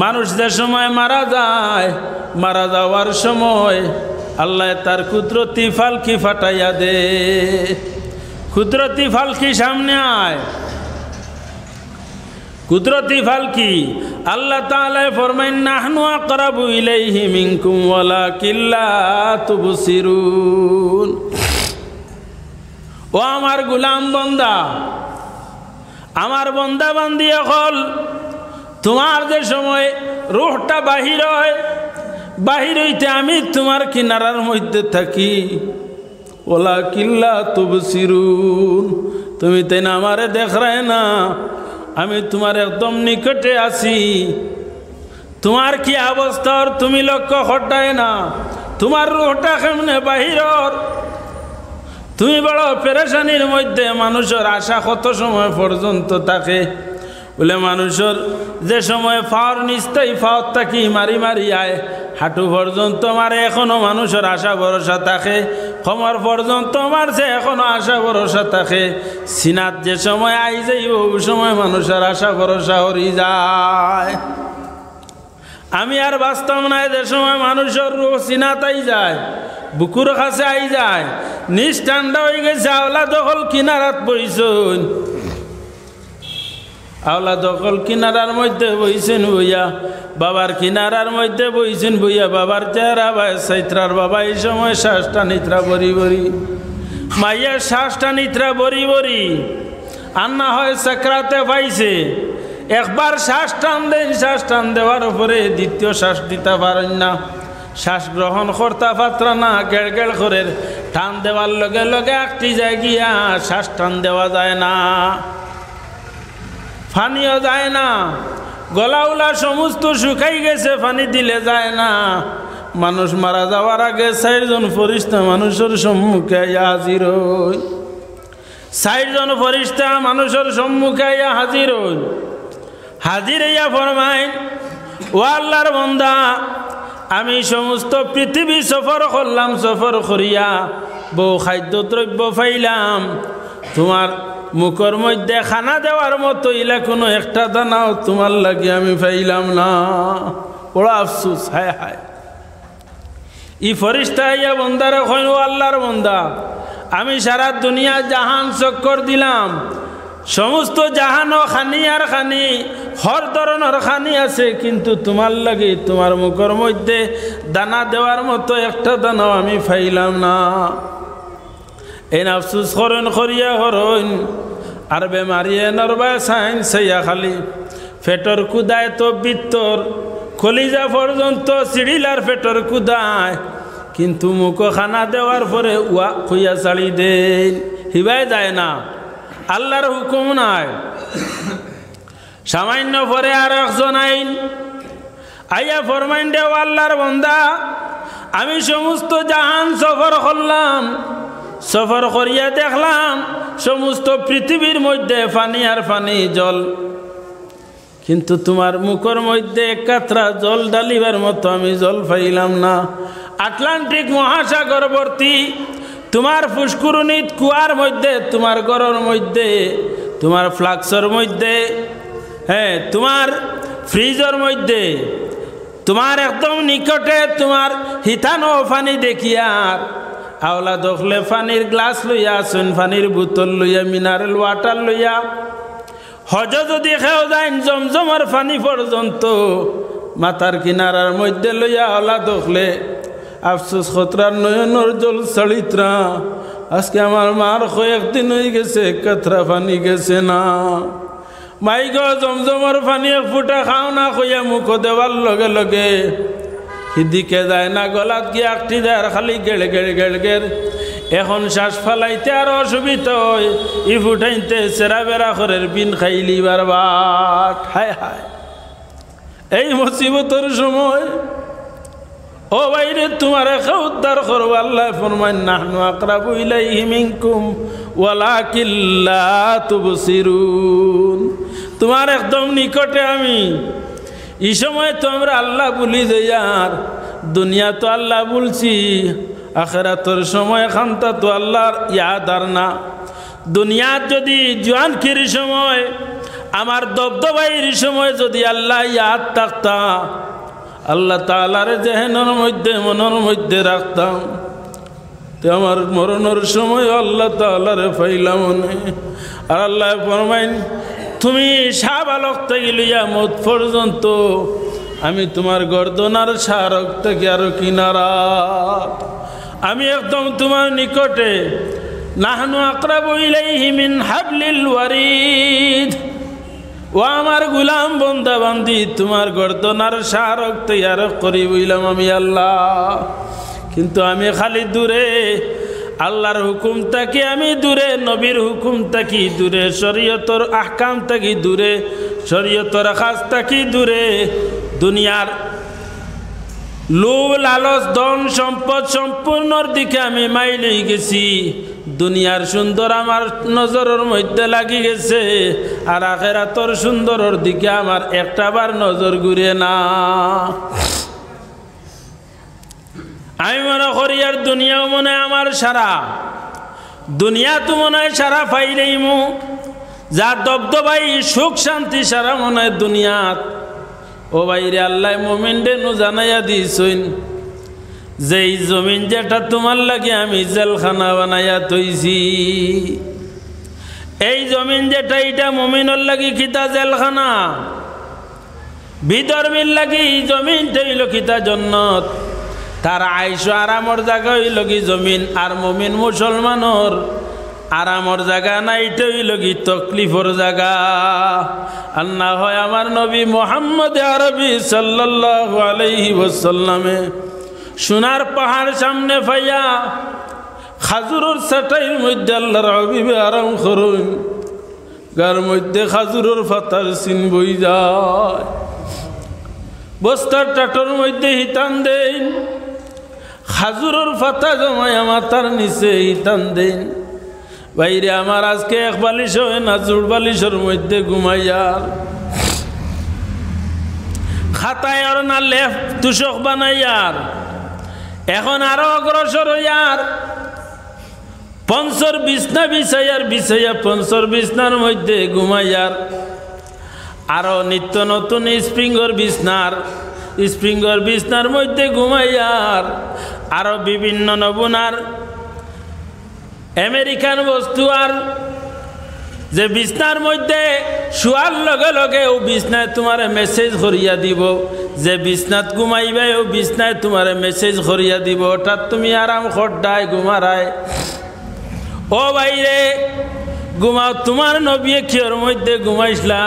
Speaker 1: মানুষ যে সময় মারা যায় মারা যাওয়ার সময় আল্লাহ তার কুদরতি ফালকি ফাটাইয়া দে কুদরতি ফালকি সামনে আয় কুদরতি ফালকি আল্লাহ তাআলা ফরমাইন নাহনু আকরাবু ইলাইহি মিনকুম ওয়ালাকিন লা তুবসিরুন ও আমার গোলাম বান্দা আমার বান্দা বান্দি হল তোমার যে সময় রূহটা বাহির হয় বাহির হইতে আমি তোমার কিনারার মধ্যে থাকি ওয়ালাকিন লা তুবসিরুন তুমি তাই না আমারে দেখরায় না আমি তোমার একদম নিকটে আছি তোমার কি অবস্থা তুমি লক্ষ্য হটায় না তোমার রূহটা কেমনে বাহিরর তুমি বড় পেরেশানির মধ্যে মানুষের আশা কত সময় পর্যন্ত থাকে বলে মানুষের যে সময় ফাওয়ার নিস্তাই ফাওয়ার থাকি মারি মারি আয় হাঁটু পর্যন্ত মারে এখনো মানুষের আশা ভরসা থাকে কমর পর্যন্ত মারছে এখনো আশা ভরসা থাকে সিনাত যে সময় আই যাইব ওই সময় মানুষের আশা ভরসা হরি যায় আমি আর বাস্তব নাই যে সময় মানুষের রূহ সিনাত আই যায় বুকুর কাছে আই যায় নিজ ঠান্ডা হয়ে গেছে আওলা দখল কিনারাত বইছেন আওলা দখল কিনারার মধ্যে বইছেন বইয়া বাবার কিনারার মধ্যে বইছেন বইয়া বাবার চেহারা ভাই সাইত্রার বাবা এই সময় শ্বাসটা নিত্রা বরি বরি মাইয়ার শ্বাসটা নিত্রা বরি বরি আর না হয় সাকরাতে পাইছে একবার শ্বাস টান দেন শ্বাস টান দেওয়ার উপরে দ্বিতীয় শ্বাস দিতে পারেন না শ্বাস গ্রহণ করতে পাত্রা না গেড় গেড় করে টান দেওয়ার লগে লগে একটি যায় গিয়া শ্বাস টান দেওয়া যায় না পানিও যায় না গলাউলা সমস্ত শুকাই গেছে পানি দিলে যায় না মানুষ মারা যাওয়ার আগে 4 জন ফেরেশতা মানুষের সম্মুখে হাজির হই 4 জন ফেরেশতা মানুষের সম্মুখে হাজির হই হাজির হইয়া ফরমাইন ও আল্লাহর বান্দা আমি সমস্ত পৃথিবী সফর করলাম সফর করিয়া বহু খাদ্য দ্রব্য পাইলাম তোমার মুখের মধ্যে খানা দেওয়ার মতো ইলা কোনো একটা দানাও তোমার লাগে আমি পাইলাম না বড় আফসোস হায় হায় ই ফেরেশতা ইয়া বান্দারে কইন ও আল্লাহর বান্দা আমি সারা দুনিয়া জাহান চক্কর দিলাম সমস্ত জাহানো খানি আর খানি হর ধরনের খানি আছে কিন্তু তোমার লাগে তোমার মুখের মধ্যে দানা দেওয়ার মতো একটা দানাও আমি পাইলাম না এই আফসোস করেন করিয়া হরইন আর বেমারিয়ে নরবা সাইন সাইয়া খালি পেটর কুদায় তো বিত্তর কলিজা পর্যন্ত সিঁড়িলার পেটর কুদায় কিন্তু মুখো খানা দেওয়ার পরে ওয়া খুইয়া ছাড়ি দেন, হিবাই যায় না, আল্লাহর হুকুম নাই। সামান্য পরে আর একজন আইন আইয়া ফরমাইন দেও, আল্লাহর বান্দা আমি সমস্ত জাহান সফর করলাম, সফর করিয়া দেখলাম সমস্ত পৃথিবীর মধ্যে পানি আর পানি জল, কিন্তু তোমার মুখের মধ্যে এক কাতরা জল ডালিবার মতো আমি জল পাইলাম না। আটলান্টিক মহাসাগর ভর্তি তোমার ফুসকুরনিত কুয়ার মধ্যে, তোমার গড়ের মধ্যে, তোমার ফ্লাক্সের মধ্যে, হ্যাঁ তোমার ফ্রিজের মধ্যে, তোমার একদম নিকটে তোমার হিতানো পানি দেখিয়ার আওলা দেখলে পানির গ্লাস লইয়া আসুন, পানির বোতল লইয়া, মিনারেল ওয়াটার লইয়া হজ যদি খেও যায় জমজমার পানি পর্যন্ত মাথার কিনারার মধ্যে লইয়া আওলা দেখলে আফসোস খতরার নয়নর জল চলিত্রা, আজকে আমার মার কয়েকদিন হয়ে গেছে কাতরা পানি গেছে না। মাই গো জমজমার পানি এক ফুটা খাও না কইয়া মুখ দেওয়ার লগে লগে সিদিকে যায় না, গলাত গিয়ে আকটি দেয় আর খালি গেড়ে গেড়ে গেড় গেড়। এখন শ্বাস ফালাইতে আর অসুবিধা হয়, ই ফুটাইতে সেরা বেড়া করে বিন খাইলি বারবার। হায় হায়, এই মুসিবতের সময় ও বাইরে তোমার উদ্ধার করব। আল্লাহ ফরমান নাহনু আকরাবু ইলাইহি মিনকুম ওয়ালাকিন লা তুবসিরুন, তোমার একদম নিকটে আমি। এই সময় তো আমরা আল্লাহ বলি যে আর দুনিয়া তো আল্লাহ বলছি, আখিরাতের সময় খান্তা তো আল্লাহর ইয়াদ আর না। দুনিয়ার যদি জোয়ানকির সময় আমার দবদবাইয়ের সময় যদি আল্লাহ ইয়াদ থাকতা, আল্লাহ তাআলার জেহেনের মধ্যে মনের মধ্যে রাখতাম, তো আমার মরণের সময় আল্লাহ তাআলার পাইলাম মনে। আর আল্লাহ ফরমাইন তুমি শাহবালক থেকে লইয়া মত পর্যন্ত আমি তোমার গর্দনার শাহরক থেকে আরো কিনারা, আমি একদম তোমার নিকটে। নাহনু আকরাবু ইলাইহি মিন হাবলিল ওয়ারিদ, ও আমার গুলাম বন্দা বান্দি তোমার গর্দনার শাহরক তৈয়ার করি বইলাম আমি আল্লাহ। কিন্তু আমি খালি দূরে, আল্লাহর হুকুম থাকি আমি দূরে, নবীর হুকুম থাকি দূরে, শরীয়তর আহকাম থাকি দূরে, শরীয়তর খাস থাকি দূরে। দুনিয়ার লোভ লালচ ধন সম্পদ সম্পূর্ণর দিকে আমি মাইলেই গেছি, দুনিয়ার সুন্দর আমার নজরের মধ্যে লাগি গেছে, আর আখিরাতের সুন্দরের দিকে আমার একটাবার নজর ঘুরে না। আমি মনে করি আর দুনিয়াও মনে হয় আমার সারা, দুনিয়া তো মনে হয় সারা পাইলেই মু, যা দবদবাই সুখ শান্তি সারা মনে হয় দুনিয়াত। ও বাইরে আল্লাহ মোমেন্টে নু জানাইয়া দিছইন যে এই জমিন যেটা তোমার লাগে আমি জেলখানা বানাইয়া থইছি, এই জমিন যেটা এটা মোমিনের লাগি কিতা জেলখানা, বিধর্মীর লাগি এই জমিনটা হইল কিতা জন্নত, তার আইসো আরামর জায়গা হইল কি জমিন, আর মুমিন মুসলমানর আরামর জায়গা না, এটা হইল কি তকলিফর জায়গা। আর না হয় আমার নবী মুহাম্মদ আরবি সাল্লাল্লাহু আলাইহি ওয়াসাল্লামে সোনার পাহাড় সামনে পাইয়া খাজুরের চাটাইয়ের মধ্যে আল্লাহর হাবিবে আরাম করুন, গার মধ্যে খাজুরের পাতার চিন বই যায়, বস্তার টাটোর মধ্যে হিতান দেন, খাজুরের পাতা জমায় মাথার নিচে হিতান দেন। বাইরে আমার আজকে এক বালিশ হয় না, জোড় বালিশের মধ্যে ঘুমাইয়ার, খাতায় আর না লেফ তুষক বানাইয়ার, এখন আরো অগ্রসর হইয়ার পঞ্চর বিছনা বিছাইয়ার, বিছাইয়া পঞ্চর বিছনার মধ্যে ঘুমাইয়ার, আরো নিত্য নতুন স্প্রিঙ্গর বিছনার মধ্যে ঘুমাইয়ার, আরো বিভিন্ন নমুনার আমেরিকান বস্তু আর যে বিছনার মধ্যে শোয়ার লগে লগে ও বিছনায় তোমার মেসেজ করিয়া দিব, যে বিছনাত ঘুমাইবে ও বিছনায় তোমার মেসেজ করিয়া দিব, ওটা তুমি আরাম খড্ডায় ঘুমারায়। ও বাইরে ঘুমাও, তোমার নবী কিয়র মধ্যে ঘুমাইছিলা,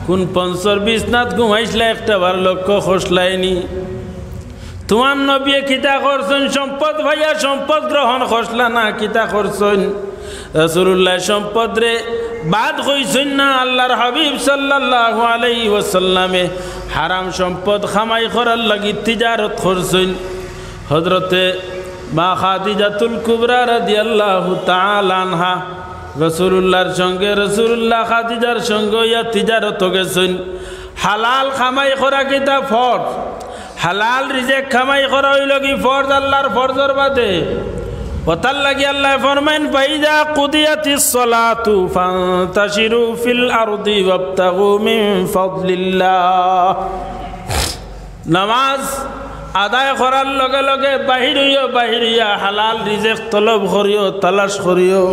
Speaker 1: কোন পঞ্চর বিছনাত ঘুমাইছিলা একটা বার লক্ষ্য খসলাইনি। তোমার নবী কিতা করছেন সম্পদ ভাইয়া সম্পদ গ্রহণ করছলা না কিতা করছেন রাসূলুল্লাহ সম্পদ রে বাদ হইছেন না আল্লাহর হাবিব সাল্লাল্লাহু আলাইহি ওয়াসাল্লামে হারাম সম্পদ খামাই করার লাগি তিজারত করছেন হযরতে মা খাদিজাতুল কুবরা রাদিয়াল্লাহু তাআলা আনহা রাসূলুল্লাহর সঙ্গে রাসূলুল্লাহ খাদিজার সঙ্গে ইয়া তিজারত গেছেন হালাল খামাই করা কিতা ফরজ হালাল রিজেক খামাই করা হইল কি ফরজ আল্লাহর ফরজর বাদে ওতার লাগি আল্লাহ ফরমাইন ফাইজা কুদিয়াতিস সালাতু ফান্তাশিরু ফিল আরদি ওয়াবতাগু মিন ফাদলিল্লাহ নামাজ আদায় করার লগে লগে বাহির হইয়া হালাল রিজেক তলব করিও তালাশ করিও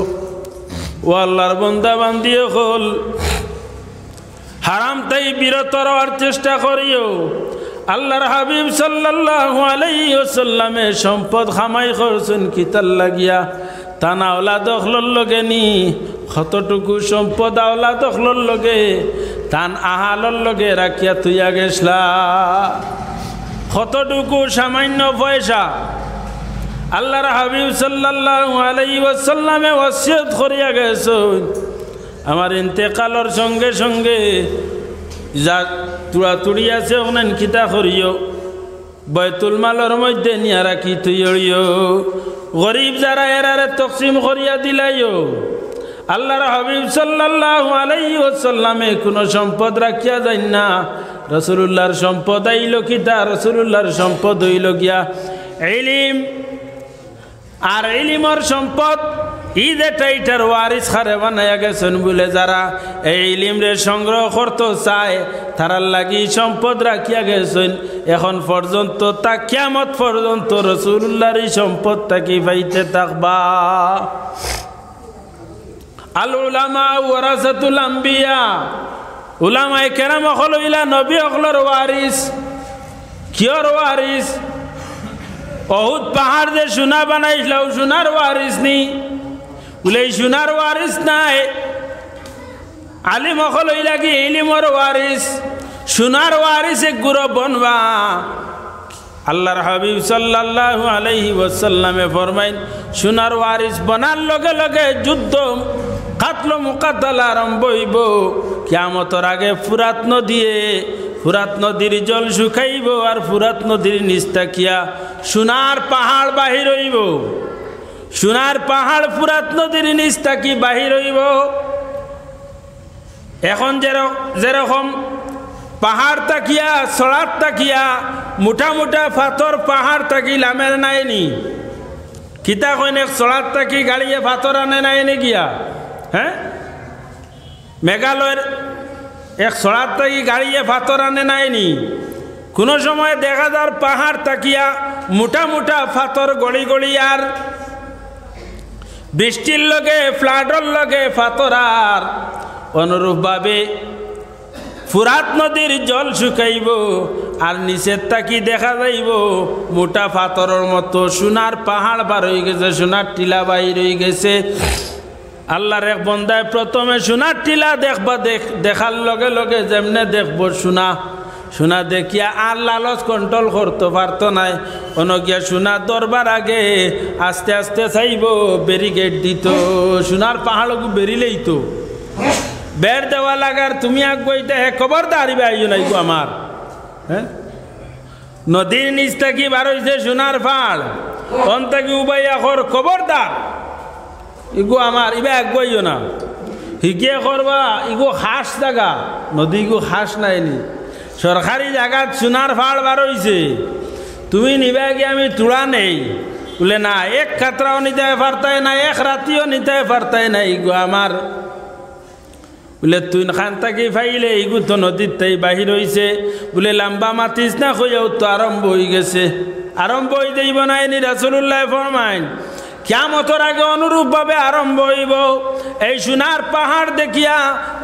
Speaker 1: ও আল্লাহর বান্দা বান্দিও হল হারাম তাই বিরত রওয়ার চেষ্টা করিও আল্লাহর হাবিব সাল্লাল্লাহু আলাইহি ওয়াসাল্লামে সম্পদ খামাই করছেন কিতার লাগিয়া তানা আওলাদ হলর লগে নি কতটুকু সম্পদ আওলাদ হলর লগে তান আহালর লগে রাখিয়া তুইয়া গেছলা কতটুকু সামান্য পয়সা আল্লাহর হাবিব সাল্লাল্লাহু আলাইহি ওয়াসাল্লামে ওয়াসিয়ত করিয়া গেছেন আমার ইন্তেকালর সঙ্গে সঙ্গে যা তুড়াতুড়ি আছে ওখানে কিতা করিও বয়তুল মালর মধ্যে নিয়া রাখি তুইও গরিব যারা এরারে তকসিম করিয়া দিলাইও আল্লাহর হাবিব সাল্লাল্লাহু আলাইহি ওয়াসাল্লামে কোনো সম্পদ রাখিয়া যায় না রাসূলুল্লাহর সম্পদ আইল কিতা রাসূলুল্লাহর সম্পদ হইল গিয়া ইলম আর ইলমের সম্পদ এইটার ওয়ারিস খারে বানাইয়া গেছেন বলে যারা এই ইলমরে সংগ্রহ করতে চায় তারার লাগি সম্পদ রাখিয়া গেছেন এখন পর্যন্ত তা কিয়ামত পর্যন্ত রাসূলুল্লাহর এই সম্পদ তাকি পাইতে থাকবা আল উলামা ওয়ারাসাতুল আম্বিয়া উলামায়ে কেরাম হল ইলা নবী হলর ওয়ারিস কিয়র ওয়ারিস অহুদ পাহাড় যে সোনা বানাইছিল সোনার ওয়ারিস নি বলে সোনার ওয়ারিস নাই আলিম হল ইলাকি ইলিমর ওয়ারিস সোনার ওয়ারিস এক গুরু বনবা আল্লাহর হাবিব সাল্লাল্লাহু আলাইহি ওয়াসাল্লামে ফরমাইন সোনার ওয়ারিস বনার লগে লগে যুদ্ধ কাতল মুকাদ্দাল আরম্ভ হইব কিয়ামতের আগে ফুরাত নদীর জল শুকাইব আর ফুরাত নদীর নিচ থাকিয়া সোনার পাহাড় বাহির হইব সোনার পাহাড় ফুরাত নদীর নিচ থাকি বাহির হইব এখন যেরকম পাহাড় তাকিয়া সড়াত তাকিয়া মোটা মোটা পাথর পাহাড় তাকি লামের নাইনি কিতা কইনে সড়াত তাকি গাড়িয়ে পাথর আনে নাইনি গিয়া হ্যাঁ মেঘালয়ের এক সড়াত তাকি গাড়িয়ে পাথর আনে নাইনি কোনো সময় দেখা যার পাহাড় তাকিয়া মোটা মোটা পাথর গড়ি গড়ি আর বৃষ্টির লগে ফ্লাডর লগে পাথর আর অনুরূপভাবে ফুরাত নদীর জল শুকাইব আর নিচের তাকি দেখা যাইব মোটা পাথরের মতো সোনার পাহাড় বার হয়ে গেছে সোনার টিলা বাইর হয়ে গেছে আল্লাহর এক বন্দায় প্রথমে সোনার টিলা দেখার লগে লগে যেমনে দেখব সোনা দেখিয়া আর লালচ কন্ট্রোল করতে পারত নাই অনগিয়া সোনা দরবার আগে আস্তে আস্তে চাইব ব্যারিকেড দিত সোনার পাহাড়কে বেরিলেই তো বের দেওয়া লাগার তুমি আগুইতে হে খবরদার আইও নাই গো আমার হ্যাঁ নদীর নিচ থাকি বার হইছে সোনার পাহাড় অন থাকি উবাইয়া কর খবরদার ইগো আমার ইবা আগুইও না হিকে করবা ইগো হাঁস জায়গা নদী গো হাঁস নাইনি সরকারি জায়গাত সোনার পাহাড় বার হইছে তুমি নিবা গিয়ে আমি তুড়া নেই বলে না এক খাতরাও নিতে পারতাই না এক রাতিও নিতে পারতাই না ইগো আমার বলে তুই খান থাকি ফাইলে ইগু তো নদীর তাই বাহির হইছে বলে লম্বা মাতিস না কইয়াও তো আরম্ভ হয়ে গেছে আরম্ভ হয়ে যাইব নাইনি রাসূলুল্লাহ ফরমাইন কিয়ামতের আগে অনুরূপভাবে আরম্ভ হইব এই সোনার পাহাড় দেখিয়া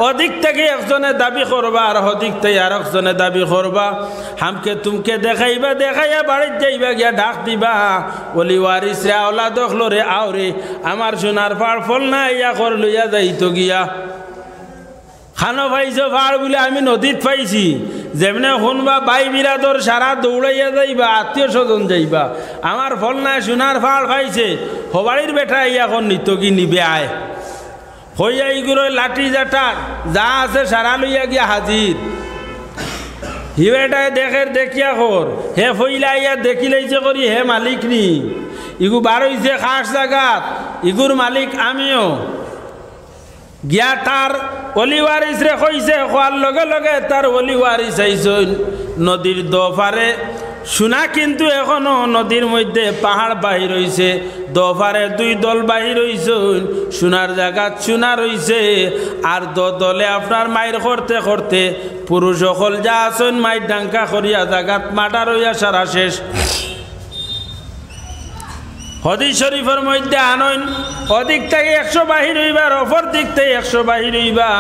Speaker 1: অধিক থেকে একজনে দাবি করবা আর অধিক থেকে আর একজনে দাবি করবা হামকে তুমকে দেখাইয়া বাড়িতে যাইবা গিয়া ডাক দিবা বলি ওয়ারিস রে আওলা দেখলো রে আও রে আমার সোনার পাহাড় ফল না ইয়া কর লইয়া যাইতো গিয়া খানো পাইছো পাহাড় বলে আমি নদীত পাইছি যেমনে শুনবা বাই বিরাদর সারা দৌড়াইয়া যাইবা, আত্মীয় স্বজন যাইবা, আমার ফল নাই সোনার ফাল খাইছে, হবাড়ির বেটা এখন নিত কি নিবে আয় হইয়া এইগুলো লাঠি জাটার যা আছে সারা লইয়া গিয়া হাজির। হিবেটায় দেখে দেখিয়া কর হে ফইলা ইয়া দেখি লাইছে করি হে মালিক নি, ইগু বার হইছে খাস জাগাত, ইগুর মালিক আমিও। গিয়া তার অলি ওয়ারিস রে কইছে, খোয়ার লগে লগে তার অলি ওয়ারিস আইসইন নদীর দোপারে। সোনা কিন্তু এখনো নদীর মধ্যে পাহাড় বাহির হইছে, দোপারে দুই দল বাহির হইছেন, সোনার জায়গাত সোনা রইছে। আর দলে আপনার মায়ের করতে করতে পুরুষ সকল যা আছেন মায়ের ডাঙ্কা করিয়া জায়গাত মাটার হইয়া সারা শেষ। হাদিস শরীফের মধ্যে আনইন অধিক থেকে 100 বাহির হইবা, অপর দিক থেকে 100 বাহির হইবা,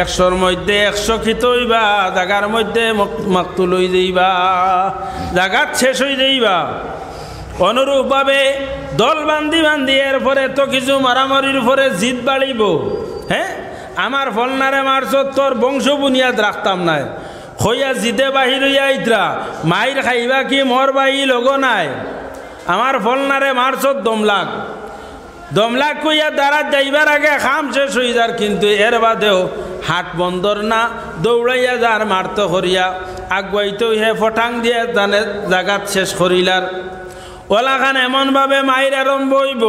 Speaker 1: 100-র মধ্যে 100 খিত হইবা, জাগার মধ্যে মাকতুল হই যাইবা, জাগাত শেষ হই যাইবা। অনুরূপভাবে দল বান্ধি বান্ধি এরপরে তো কিছু মারামারির পরে জিদ বাড়িব। হ্যাঁ, আমার ফলনারে মারছ তোর বংশ বুনিয়াদ রাখতাম নাই, হইয়া জিদে বাহির হইয়া আইতরা, মাইর খাইবা কি মোর বাহি লগো নাই, আমার ফলনারে মারছ দমলাক কইয়া দাঁড়া যাইবার আগে খাম শেষ হয়ে যার। কিন্তু এর বাদেও হাট বন্দর না দৌড়াইয়া যার মারত করিয়া আগুয়াইতেও হে ফটাং দিয়ে জানে জাগাত শেষ করিলার। ওলাখান এমনভাবে মাইর আরম্ভ হইব,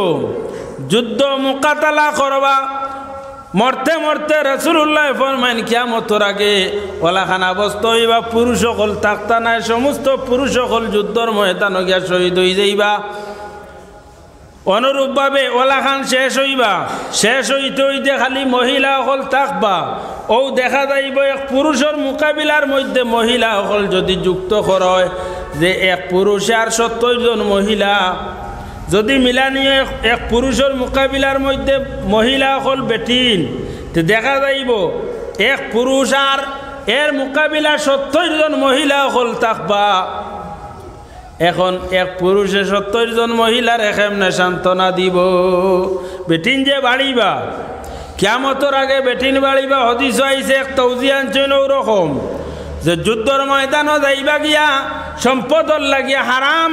Speaker 1: যুদ্ধ মোকাতালা করবা, মরতে মরতে রাসূলুল্লাহ ফরমাইন কিয়ামতের আগে ওলাখান অবস্থা হইবা পুরুষ সকল থাকতা নাই, সমস্ত পুরুষ সকল যুদ্ধর ময়দানে গিয়া শহীদ হয়ে যাইবা। অনুরূপভাবে ওলাখান শেষ হইবা, শেষ হইতে হইতে খালি মহিলা সকল থাকবা। ও দেখা যাইব এক পুরুষের মোকাবিলার মধ্যে মহিলা সকল যদি যুক্ত হয়, যে এক পুরুষে আর 70 জন মহিলা যদি মিলানিয়ে এক পুরুষের মোকাবিলার মধ্যে মহিলা সকল বেটিন, তো দেখা যাইব এক পুরুষ আর এর মোকাবিলা 70 জন মহিলা সকল থাকবা। এখন এক পুরুষে 70 জন মহিলার এমনে সান্ত্বনা দিব, বেটিন যে বাড়িবা কিয়ামতের আগে বেটিন বাড়িবা। হদিস আইছে এক তৌজিয়া আনছেন ওরকম যে যুদ্ধর ময়দানও যাইবা গিয়া সম্পদর লাগিয়া হারাম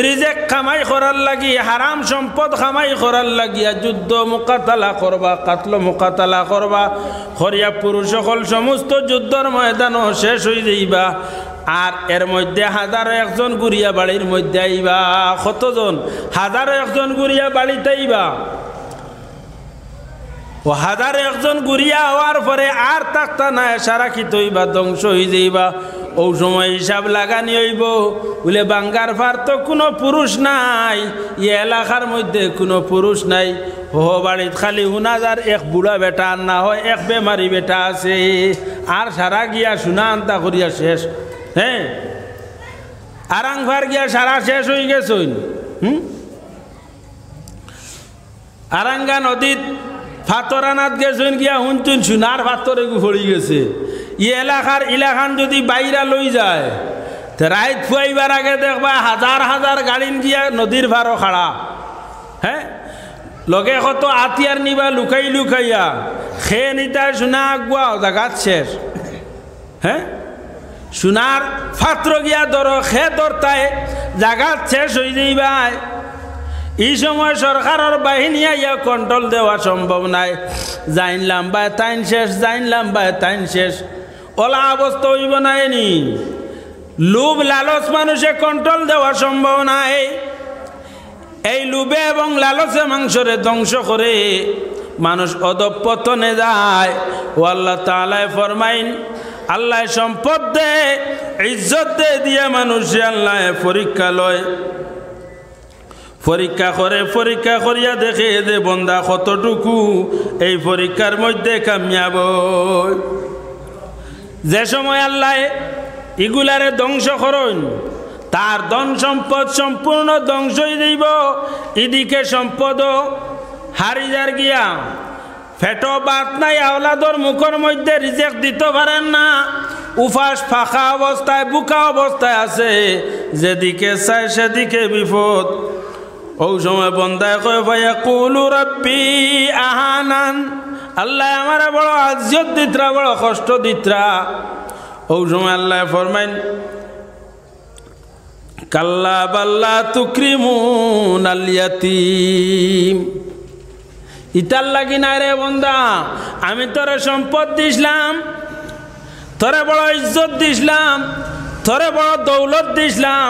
Speaker 1: রিজেক খামাই করার লাগি, হারাম সম্পদ খামাই করার লাগিয়া যুদ্ধ মোকাতালা করবা, কাতল মোকাতালা করবা, হরিয়া পুরুষ সকল সমস্ত যুদ্ধর ময়দানও শেষ হয়ে যাইবা। আর এর মধ্যে 1001 গুড়িয়া বাড়ির মধ্যে আইবা। কতজন? 1001 গুড়িয়া বাড়িতে আইবা। ও 1001 গুড়িয়া হওয়ার পরে আর তাকতা নাই, সারা খিত হইবা, ধ্বংস হয়ে যাইবা। ও সময় হিসাব লাগানি হইব, বলে বাঙ্গার ফার তো কোনো পুরুষ নাই, ই এলাকার মধ্যে কোনো পুরুষ নাই, হো বাড়িত খালি হুনাজার এক বুড়া বেটা আর না হয় এক বেমারি বেটা আছে, আর সারা গিয়া সোনা আন্তা করিয়া শেষ। হ্যাঁ, আরাংফার গিয়া সারা শেষ হয়ে গেছে। আরাঙ্গা নদীত ফাতরানাত গেছেন গিয়া শুনছুন সোনার ফাতরে পড়ি গেছে। ই এলাকান যদি বাইরা লই যায়, রাইত ফুয়াইবার আগে দেখবা 1000 গাড়িন গিয়া নদীর ভারো খাড়া। হ্যাঁ, লগে কত আতিয়ার নিবা লুকাইয়া খে নিতায় সোনা আগুয়াও জাগাত শেষ। হ্যাঁ, সোনার ফাত্র গিয়া ধরো খে ধরতায় জাগাত শেষ হয়ে যাইবাই। এই সময় সরকারের বাহিনী আইয়া কন্ট্রোল দেওয়া সম্ভব নাই, যাইন লাম্বায় তাইন শেষ, যাইন লাম্বায় তাইন শেষ। ওলা অবস্থা হইব নাইনি, লোভ লালচ মানুষে কন্ট্রোল দেওয়া সম্ভব নাই। এই লোভে এবং লালচে মাংসরে ধ্বংস করে মানুষ অধঃপতনে যায়। ও আল্লাহ তাআলা ফরমাইন, আল্লাহ সম্পদ দে, ইজ্জত দে, দিয়া মানুষে আল্লাহ পরীক্ষা লয়, পরীক্ষা করে, পরীক্ষা করিয়া দেখে দে বন্দা কতটুকু এই পরীক্ষার মধ্যে কামিয়াব। যে সময় আল্লাহ ইগুলারে ধ্বংস করেন, তার ধন সম্পদ সম্পূর্ণ ধ্বংস হয়ে যাইব। এদিকে সম্পদও হারিজার গিয়া ফেটো বাত নাই, আওলাদর মুখের মধ্যে রিজেক্ট দিতে পারেন না, উপাস ফাঁকা অবস্থায় বুকা অবস্থায় আছে, যেদিকে চায় সেদিকে বিপদ। ওই সময় বন্দায় কয় ভাইয়া কুলু রব্বি আহানান, আল্লাহ আমার বড় আজিয়ত দিতরা, বড় কষ্ট দিতরা। ওই সময় আল্লাহ ফরমাইন কাল্লা বাল্লা তুকরিমুনাল ইয়াতীম ইতার লাগি না রে বন্দা আমি তোরে সম্পদ দিছিলাম তোরে বড় ইজ্জত দিছিলাম তোরে বড় দৌলত দিছিলাম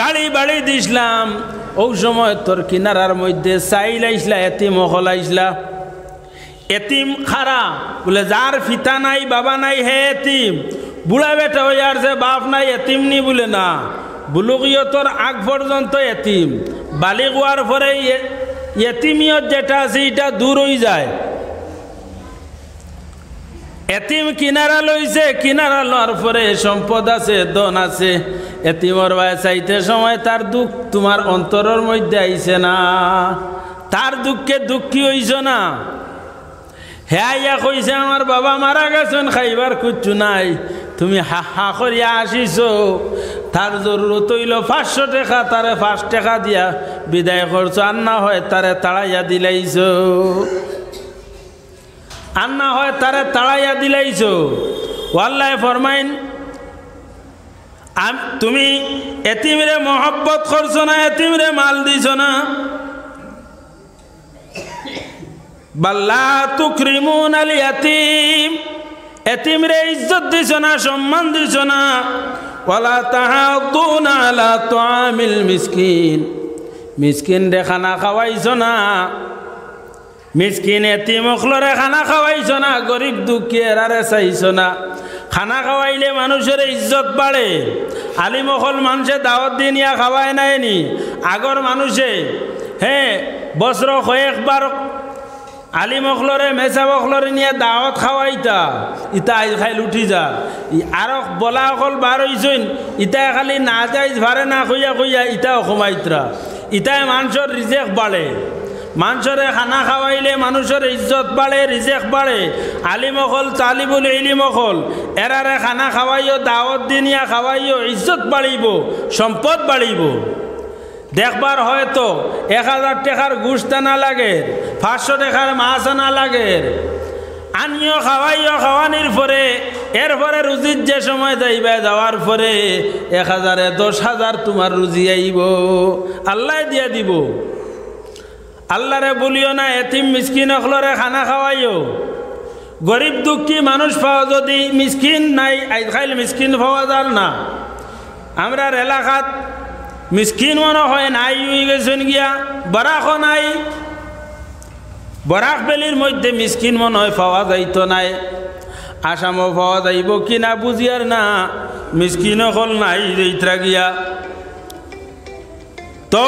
Speaker 1: গাড়ি বাড়ি দিছিলাম ওই সময় তোর কিনারার মধ্যে চাইল আইসলা এতিম হল আইসলা এতিম খারা বলে যার পিতা নাই বাবা নাই হে এতিম বুড়া বেটা হয়ে আর যে বাপ নাই এতিম নি বলে না বুলুকিয়তর আগ পর্যন্ত এতিম বালিগ হওয়ার পরে এতিমিয়ত যেটা আছে এটা দূর হয়ে যায় এতিম কিনারা লইছে কিনারা লওয়ার পরে সম্পদ আছে ধন আছে এতিমর ভাই চাইতে সময় তার দুঃখ তোমার অন্তরের মধ্যে আইছে না তার দুঃখে দুঃখী হইছ না হ্যাঁ ইয়া কইছে আমার বাবা মারা গেছেন খাইবার কিচ্ছু নাই তুমি হা হা করিয়া আসিছ তার জরুরত হইল 500 টাকা তারে 5 টাকা দিয়া বিদায় করছো আর না হয় তারে তাড়াইয়া দিলাইছ আর না হয় তারে তাড়াইয়া দিলাইছ আল্লাহ ফরমাইন তুমি এতিমরে মহব্বত করছো না এতিমরে মাল দিছ না বাল্লা তুকরিমুনাল ইয়াতীম এতিমরে ইজ্জত দিছ না সম্মান দিছ না ওয়ালা তাহাদ্দুনা আলা তুআমিল মিসকিন মিসকিন রে খানা খাওয়াইছ না মিসকিন এতিম অখলরে খানা খাওয়াইছ না গরিব দুঃখী এরারে চাইছ না খানা খাওয়াইলে মানুষের ইজ্জত বাড়ে আলিম অখল মানুষে দাওয়াত দিয়ে নিয়ে খাওয়ায় নাইনি আগর মানুষে হ্যাঁ বছর কয়েকবার আলিম অখলরে মেসা অখলরে নিয়ে দাওয়াত খাওয়াইতা ইতা আইজ খাইল উঠি যা আর বলা অকল বার হইছেন ইতাই খালি না যাই ভারে না কইয়া কইয়া ইতাও কমাইতরা ইতাই মানুষের রিজেক বাড়ে মানুষরে খানা খাওয়াইলে মানুষের ইজ্জত বাড়ে রিজেক বাড়ে আলিম অকল তালিবুল ইলিম অকল এরারে খানা খাওয়াইও দাওয়াত দিনিয়া খাওয়াইও ইজ্জত বাড়িব সম্পদ বাড়িব দেখবার হয়তো 1000 টাকার গোশত না লাগে 500 টাকার মাছ না লাগে আনিও খাওয়াইও খাওয়ানির পরে এরপরে রুজির যে সময় যাইবা যাওয়ার পরে 1000 10,000 তোমার রুজি আইব আল্লাহ দিয়া দিব আল্লাহরে বলিও না এতিম মিসকিন অখলরে খানা খাওয়াইও গরিব দুঃখী মানুষ পাওয়া যদি মিসকিন নাই আজকাল মিসকিন পাওয়া যার না আমরা এলাকাত মিসকিন মনে হয় নাই হয়ে গেছেন গিয়া বরাকও নাই বরাক বেলির মধ্যে মিসকিন মনে হয় পাওয়া যাইতো নাই আসামও পাওয়া যাইব কিনা বুঝিয়ার না মিসকিন অকল নাই যাইত্রা গিয়া তো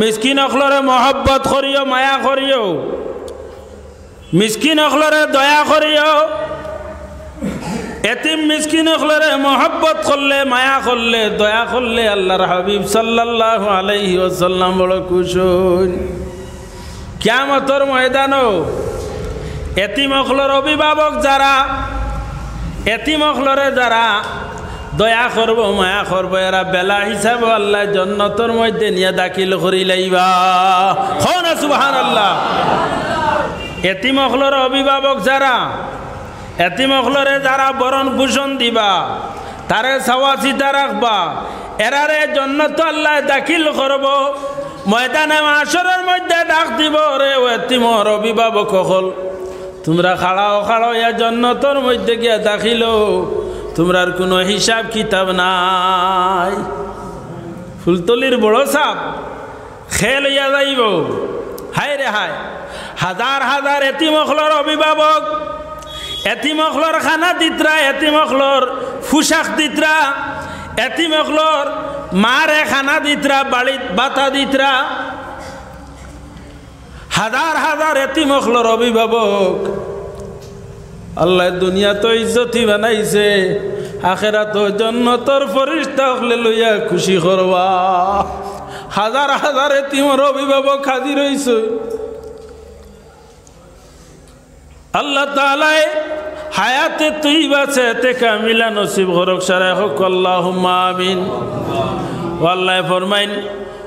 Speaker 1: মিসকিন অখলরে মহব্বত করিও মায়া করিও মিসকিন অখলরে দয়া করিও এতিম মিসকিন অখলরে মহব্বত করলে মায়া করলে দয়া করলে আল্লাহর হাবিব সাল্লাল্লাহু আলাইহি ওয়াসাল্লাম বড় খুশ হন কিয়ামতের ময়দানও এতিম অখলর অভিভাবক যারা এতিম অখলরে যারা দয়া করবো মায়া করবো এরা বেলা হিসাবে আল্লাহ জান্নাতের মধ্যে নিয়ে দাখিল করি লাইবা না সুবহানাল্লাহ এতিম অখলর অভিভাবক যারা এতিম অখলরে যারা বরণ ভূষণ দিবা তারে ছাওয়া চিতা রাখবা এরারে জান্নাত আল্লাহ দাখিল করব ময়দানে মাশরের মধ্যে ডাক দিব রে এতিমর অভিভাবক হল তোমরা খাড়াও খাড়াও ইয়া জান্নাতের মধ্যে গিয়া দাখিল তোমরার কোনো হিসাব কিতাব নাই ফুলতলির বড় সাপ খেল ইয়া যাইব হায় রে হায় হাজার হাজার এতিম অখলর অভিভাবক এতিম অখলর খানা দিতরা এতিম অখলর পোশাক দিতরা এতিম অখলর মারে খানা দিতরা বাড়িত বাতা দিতরা হাজার হাজার এতিম অখলর অভিভাবক আল্লাহ দুনিয়া তো ইজ্জতি বানাইছে আখেরাত জান্নাতের ফেরেশতা হলে লইয়া খুশি করবা হাজার হাজার এতিমর অভিভাবক হাজির হইছে আল্লাহ তাআলা হায়াতে তৈবা তে কামিলা নসিব করক সারা হক আল্লাহুম্মা আমিন আল্লাহ ফরমাইন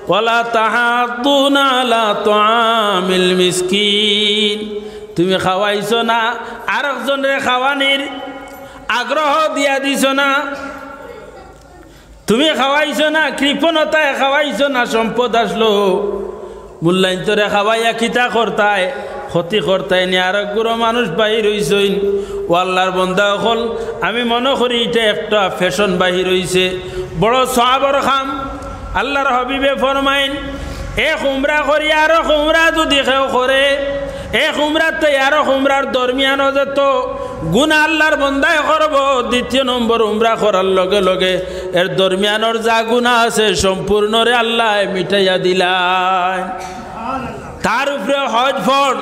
Speaker 1: ওয়ালা তাহাদ্দুনা আলা তুআমিল মিসকিন তুমি খাওয়াইছো না আরেকজনের খাওয়ানির আগ্রহ দিয়া দিছ না, তুমি খাওয়াইছ না, কৃপণতায় খাওয়াইছ না, সম্পদ আসলো মূল্যায়ন তোরে খাওয়াইয়া কিতা করতায়, ক্ষতি করতায় নি। আর গুরো মানুষ বাহির হইছইন, ও আল্লাহর বন্দা হল, আমি মনে করি এটা একটা ফ্যাশন বাহির হইছে, বড় সওয়াবর খাম। আল্লাহর হাবিবে ফরমাইন, এক উমরা করি আরো উমরা যদি কেউ করে, এক উমরার তো আরো উমরার দরমিয়ান যত গুণ আল্লাহর বন্দায় করব, দ্বিতীয় নম্বর উমরা করার লগে লগে এর দরমিয়ানোর যা গুণা আছে সম্পূর্ণরে আল্লাহ মিটাইয়া দিলাম। তার উপরে হজ ফরজ।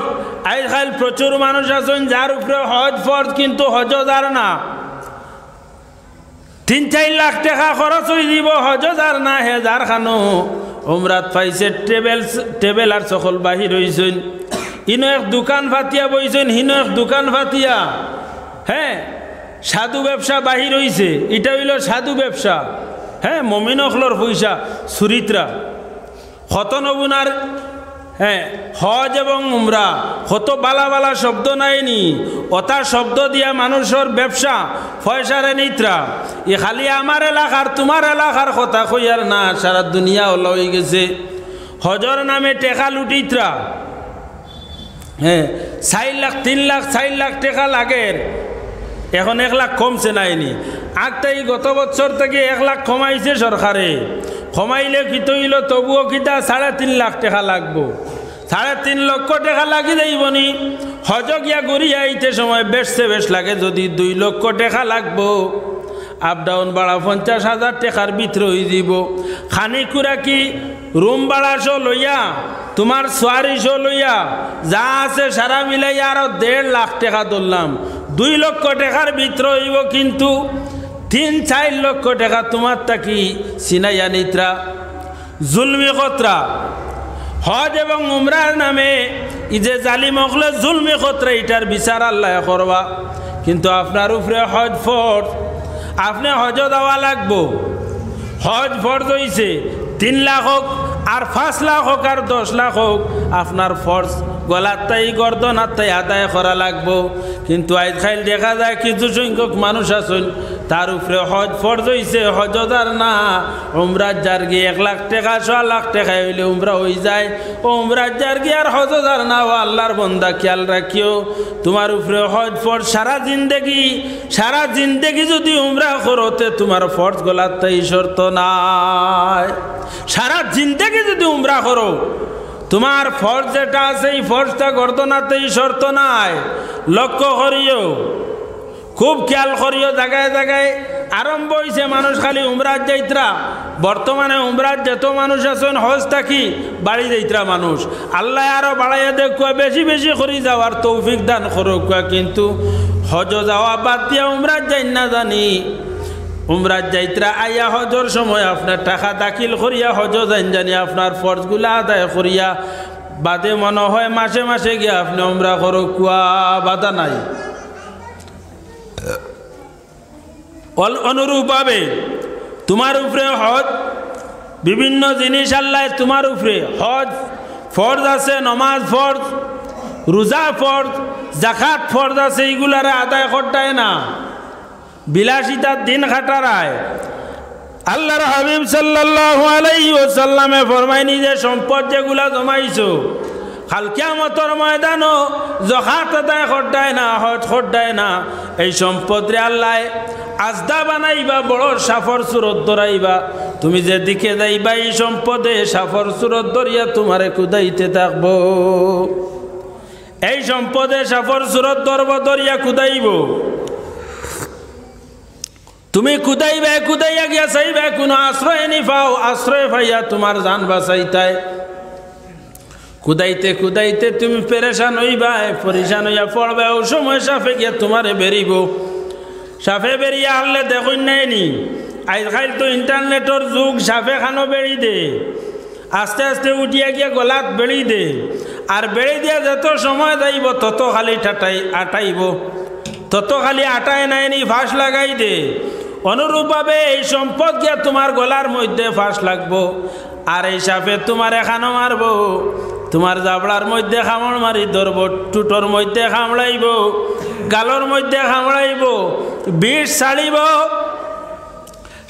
Speaker 1: আজকাল প্রচুর মানুষ আছেন যার উপরে হজ ফরজ, কিন্তু হজ যার না, 3-4 লাখ টাকা খরচ হয়ে দিব, হজ যার না, হে যার খানো উমরাত পাইছে টেবেল আর সকল বাহির হইছেন, ইনো এক দোকান ফাতিয়া বইছেন, হিনো এক দোকান ফাতিয়া, হ্যাঁ সাধু ব্যবসা বাহির হইছে, এটা হইল সাধু ব্যবসা। হ্যাঁ মমিন অখলর পয়সা সুরিত্রা কত নবুনার, হ্যাঁ হজ এবং উমরা কত বালা বালা শব্দ নাইনি, ওটা শব্দ দিয়া মানুষের ব্যবসা পয়সারে নিত্রা। এ খালি আমার এলাকার তোমার এলাকার কথা কইয়ার না, সারা দুনিয়া হলো হয়ে গেছে হজর নামে টেকা লুটিত্রা। হ্যাঁ 4 লাখ 3 লাখ 4 লাখ টাকা লাগের, এখন 1 লাখ কমছে নাইনি। আগটাই গত বছর থেকে 1 লাখ কমাইছে সরকারে, কমাইলে কিতো হইল তবুও কিতা 3.5 লাখ টাকা লাগবো, 3.5 লক্ষ টাকা লাগি যাইবনি। হজ গিয়া ঘুরিয়া আইতে সময় বেশ লাগে, যদি 2 লক্ষ টাকা লাগবো, আপ ডাউন ভাড়া 50,000 টাকার ভিতরে হয়ে যাব। খানি কুড়া কি রুম ভাড়াশো লইয়া, তোমার সোয়ারিশো লইয়া যা আছে সারা মিলাইয়া আরো 1.5 লাখ টাকা ধরলাম, 2 লক্ষ টাকার ভিতরে হইব, কিন্তু 3-4 লক্ষ টাকা তোমার তাকি সিনাইয়া নিত্রা জুলমি কতরা। হজ এবং উমরার নামে ই যে জালিম হলে জুলমি কতরা, এটার বিচার আল্লাহ করবা। কিন্তু আপনার উপরে হজ ফরজ, আপনি হজ দেওয়া লাগবো। হজ ফরজ হইছে 3 লাখ হোক আর 5 লাখ হোক আর 10 লাখ হোক, আপনার ফরজ গলার তাই গর্দনার তাই আদায় করা লাগবো। কিন্তু আজকাল দেখা যায় কিছু সংখ্যক মানুষ আছেন তার উপরে হজ ফরজ হইছে, হজদার না, উমরার যার গিয়ে 1 লাখ টাকা 100 লাখ টাকা হইলে উমরা হয়ে যায়, ও উমরার যার গিয়ে আর হজদার না। ও আল্লাহর বন্দা খেয়াল রাখিও, তোমার উপরে হজ ফরজ সারা জিন্দেগি যদি উমরা করতে তোমার ফরজ গলার তাই শর্ত নাই। সারা জিন্দেগি যদি উমরা করো, তোমার ফরজ যেটা আছে এই ফরজটা গর্দনাতেই শর্ত নাই। লক্ষ্য করিও, খুব খেয়াল করিও, জায়গায় জায়গায় আরম্ভ হয়েছে মানুষ খালি উমরাত যাইত্রা। বর্তমানে উমরাত যত মানুষ আছেন হজ থাকি বাড়ি যাইত্রা মানুষ, আল্লাহ আরো বাড়াইয়া দেখুয়া বেশি বেশি করি যাওয়ার তৌফিক দান করুকা। কিন্তু হজ যাওয়া বাদ দিয়া উমরাত যাই না জানি, উমরাত যাইত্রা আইয়া হজর সময় আপনার টাকা দাখিল করিয়া হজ জানি আপনার ফরজগুলা আদায় করিয়া বাদে মনে হয় মাসে মাসে গিয়া আপনি উমরা করো, কুয়া বাধা নাই। অনুরূপভাবে তোমার উপরে হজ বিভিন্ন জিনিস আল্লাহ তোমার উপরে হজ ফরজ আছে, নমাজ ফরজ, রোজা ফরজ, জাকাত ফরজ আছে, এইগুলারে আদায় করতায় না, বিলাসিতার দিন খাটারায়। আল্লাহর হাবিব সাল্লাল্লাহু আলাইহি ওয়াসাল্লামে ফরমাইনি যে সম্পদ যেগুলা জমাইছো কাল কিয়ামতের ময়দানও যাকাত আদায় করতায় না, হজ করতায় না, এই সম্পদ রে আল্লাহ আজদা বানাইবা, বড় সাফর সুরত ধরাইবা। তুমি যেদিকে যাইবা এই সম্পদে সাফর সুরত ধরিয়া তোমারে কুদাইতে থাকবো, এই সম্পদে সাফর সুরত ধরিয়া কুদাইব। তুমি কুদাইয়া গিয়া চাইবা কোনো আশ্রয় নি পাও, আশ্রয় পাইয়া তোমার জান বাঁচাইতাই। কুদাইতে তুমি পেরেশান হইবা, পরেশান হইয়া পড়বে। ও সময় সাফে গিয়া তোমারে বেরিব, সাফে বেরিয়ে আনলে দেখুন নাইনি। আজকাল তো ইন্টারনেটর যুগ, সাফে খানো বেড়ি দে, আস্তে আস্তে উঠিয়া গিয়া গলাত বেড়ি দে, আর বেড়ি দিয়া যত সময় যাইব তত খালি আটাইব, তত খালি আটায় নাইনি ফাঁস লাগাই দে। অনুরূপভাবে এই সম্পদ গিয়া তোমার গলার মধ্যে ফাঁস লাগবো, আর এই সাপে তোমার এখানো মারবো, তোমার জাবড়ার মধ্যে কামড় মারি ধরবো, টুটোর মধ্যে কামড়াইব, গালর মধ্যে কামড়াইব, বিষ ছাড়িব।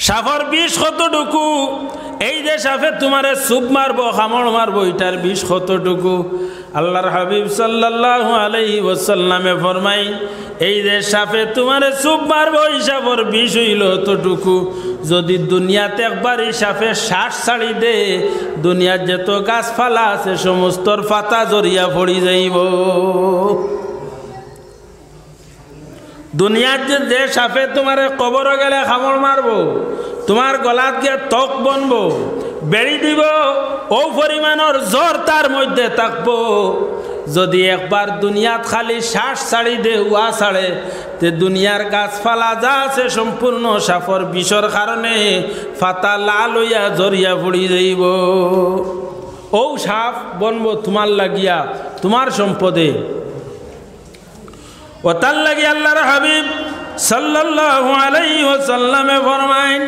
Speaker 1: সাপর বিষ কতটুকু? এই যে সাপে তোমারে চুপ মারবো, কামড় মারবো, এটার বিষ কতটুকু? আল্লাহর হাবিব সাল্লাল্লাহু আলাইহি ওয়াসাল্লামে ফরমাই, এই যে সাপে তোমারে চুপ মারবো, এই সাপর বিষ হইল অতটুকু। যদি দুনিয়াতে একবার এই সাপে শ্বাস ছাড়ি দে, দুনিয়ার যত গাছপালা আছে সমস্তর পাতা জড়িয়া পড়ি যাইব। দুনিয়ার যে সাপে তোমার কবর গেলে কামড় মারবো, তোমার গলাত গিয়ে ত্বক বনবো, বেড়ি দিব, ও পরিমাণের জ্বর তার মধ্যে থাকবো। যদি একবার দুনিয়াত খালি শ্বাস ছাড়ি দে, উয়া ছাড়ে, তে দুনিয়ার গাছপালা যা আছে সম্পূর্ণ সাপর বিষর কারণে পাতা লাল হইয়া জড়িয়া পড়ি যাইব। ও সাপ বনবো তোমার লাগিয়া, তোমার সম্পদে। ও তার লাগি আল্লাহর হাবিব সাল্লাল্লাহু আলাইহি ওয়াসাল্লামে ফরমাইন,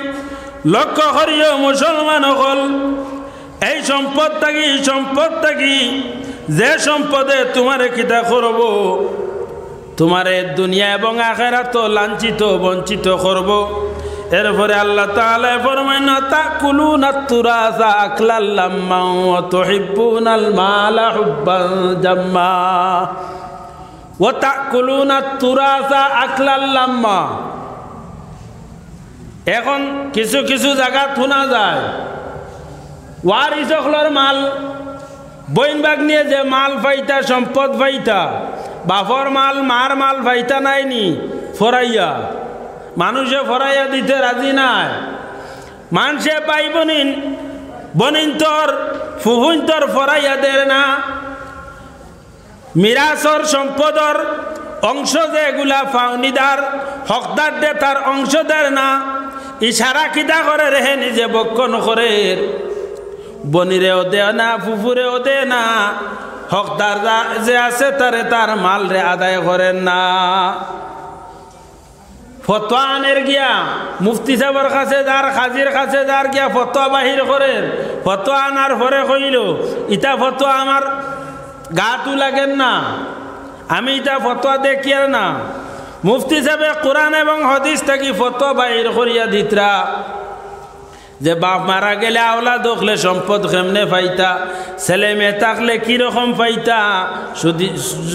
Speaker 1: লক্ষ্য করিও মুসলমান হল, এই সম্পদ থাকি যে সম্পদে তোমারে কিতা করব, তোমারে দুনিয়া এবং আখিরাত লাঞ্ছিত বঞ্চিত করব। এরপরে আল্লাহ তাআলা ফরমাইন, তাকুলুনা তুরাসা আকলাল লাম্মা ওয়া তুহিব্বুনাল মালা হুব্বান জাম্মা। ওয়া তাকুলুনা তুরাসা আকলাল লাম্মা। এখন কিছু কিছু জায়গা শোনা যায়, ওয়ারিস হলর মাল, বইন বাগ নিয়ে যে মাল পাইতা, সম্পদ পাইতা, বাপর মাল মার মাল পাইতা নাইনি, ফরাইয়া মানুষে ফরাইয়া দিতে রাজি নাই। মানুষে পাই বনিন তোর ফুহুন তোর ফরাইয়া দের না। মিরাসর সম্পদর অংশ যেগুলা ফাউনিদার হকদার দে, তার অংশ দের না। ইশারা কিতা করে রেহে, নিজে বক্ষণ করে, বনিরেও দে না, ফুফুরেও দে না, হকদার যে আছে তারে তার মাল রে আদায় করেন না। ফতোয়া আনের গিয়া মুফতি সাহেবের কাছে যার, খাজির কাছে যার গিয়া ফতোয়া বাহির করেন। ফতোয়া আনার পরে কইল, ইটা ফতোয়া আমার গাটু লাগেন না, আমি ইটা ফতোয়া দেখি আর না। মুফতি সাহেব কোরআন এবং হাদিস থাকি ফতোয়া বাহির করিয়া দিতরা যে বাপ মারা গেলে আওলাদ হলে সম্পদ কেমনে পাইতা, ছেলে মেয়ে থাকলে কীরকম পাইতা,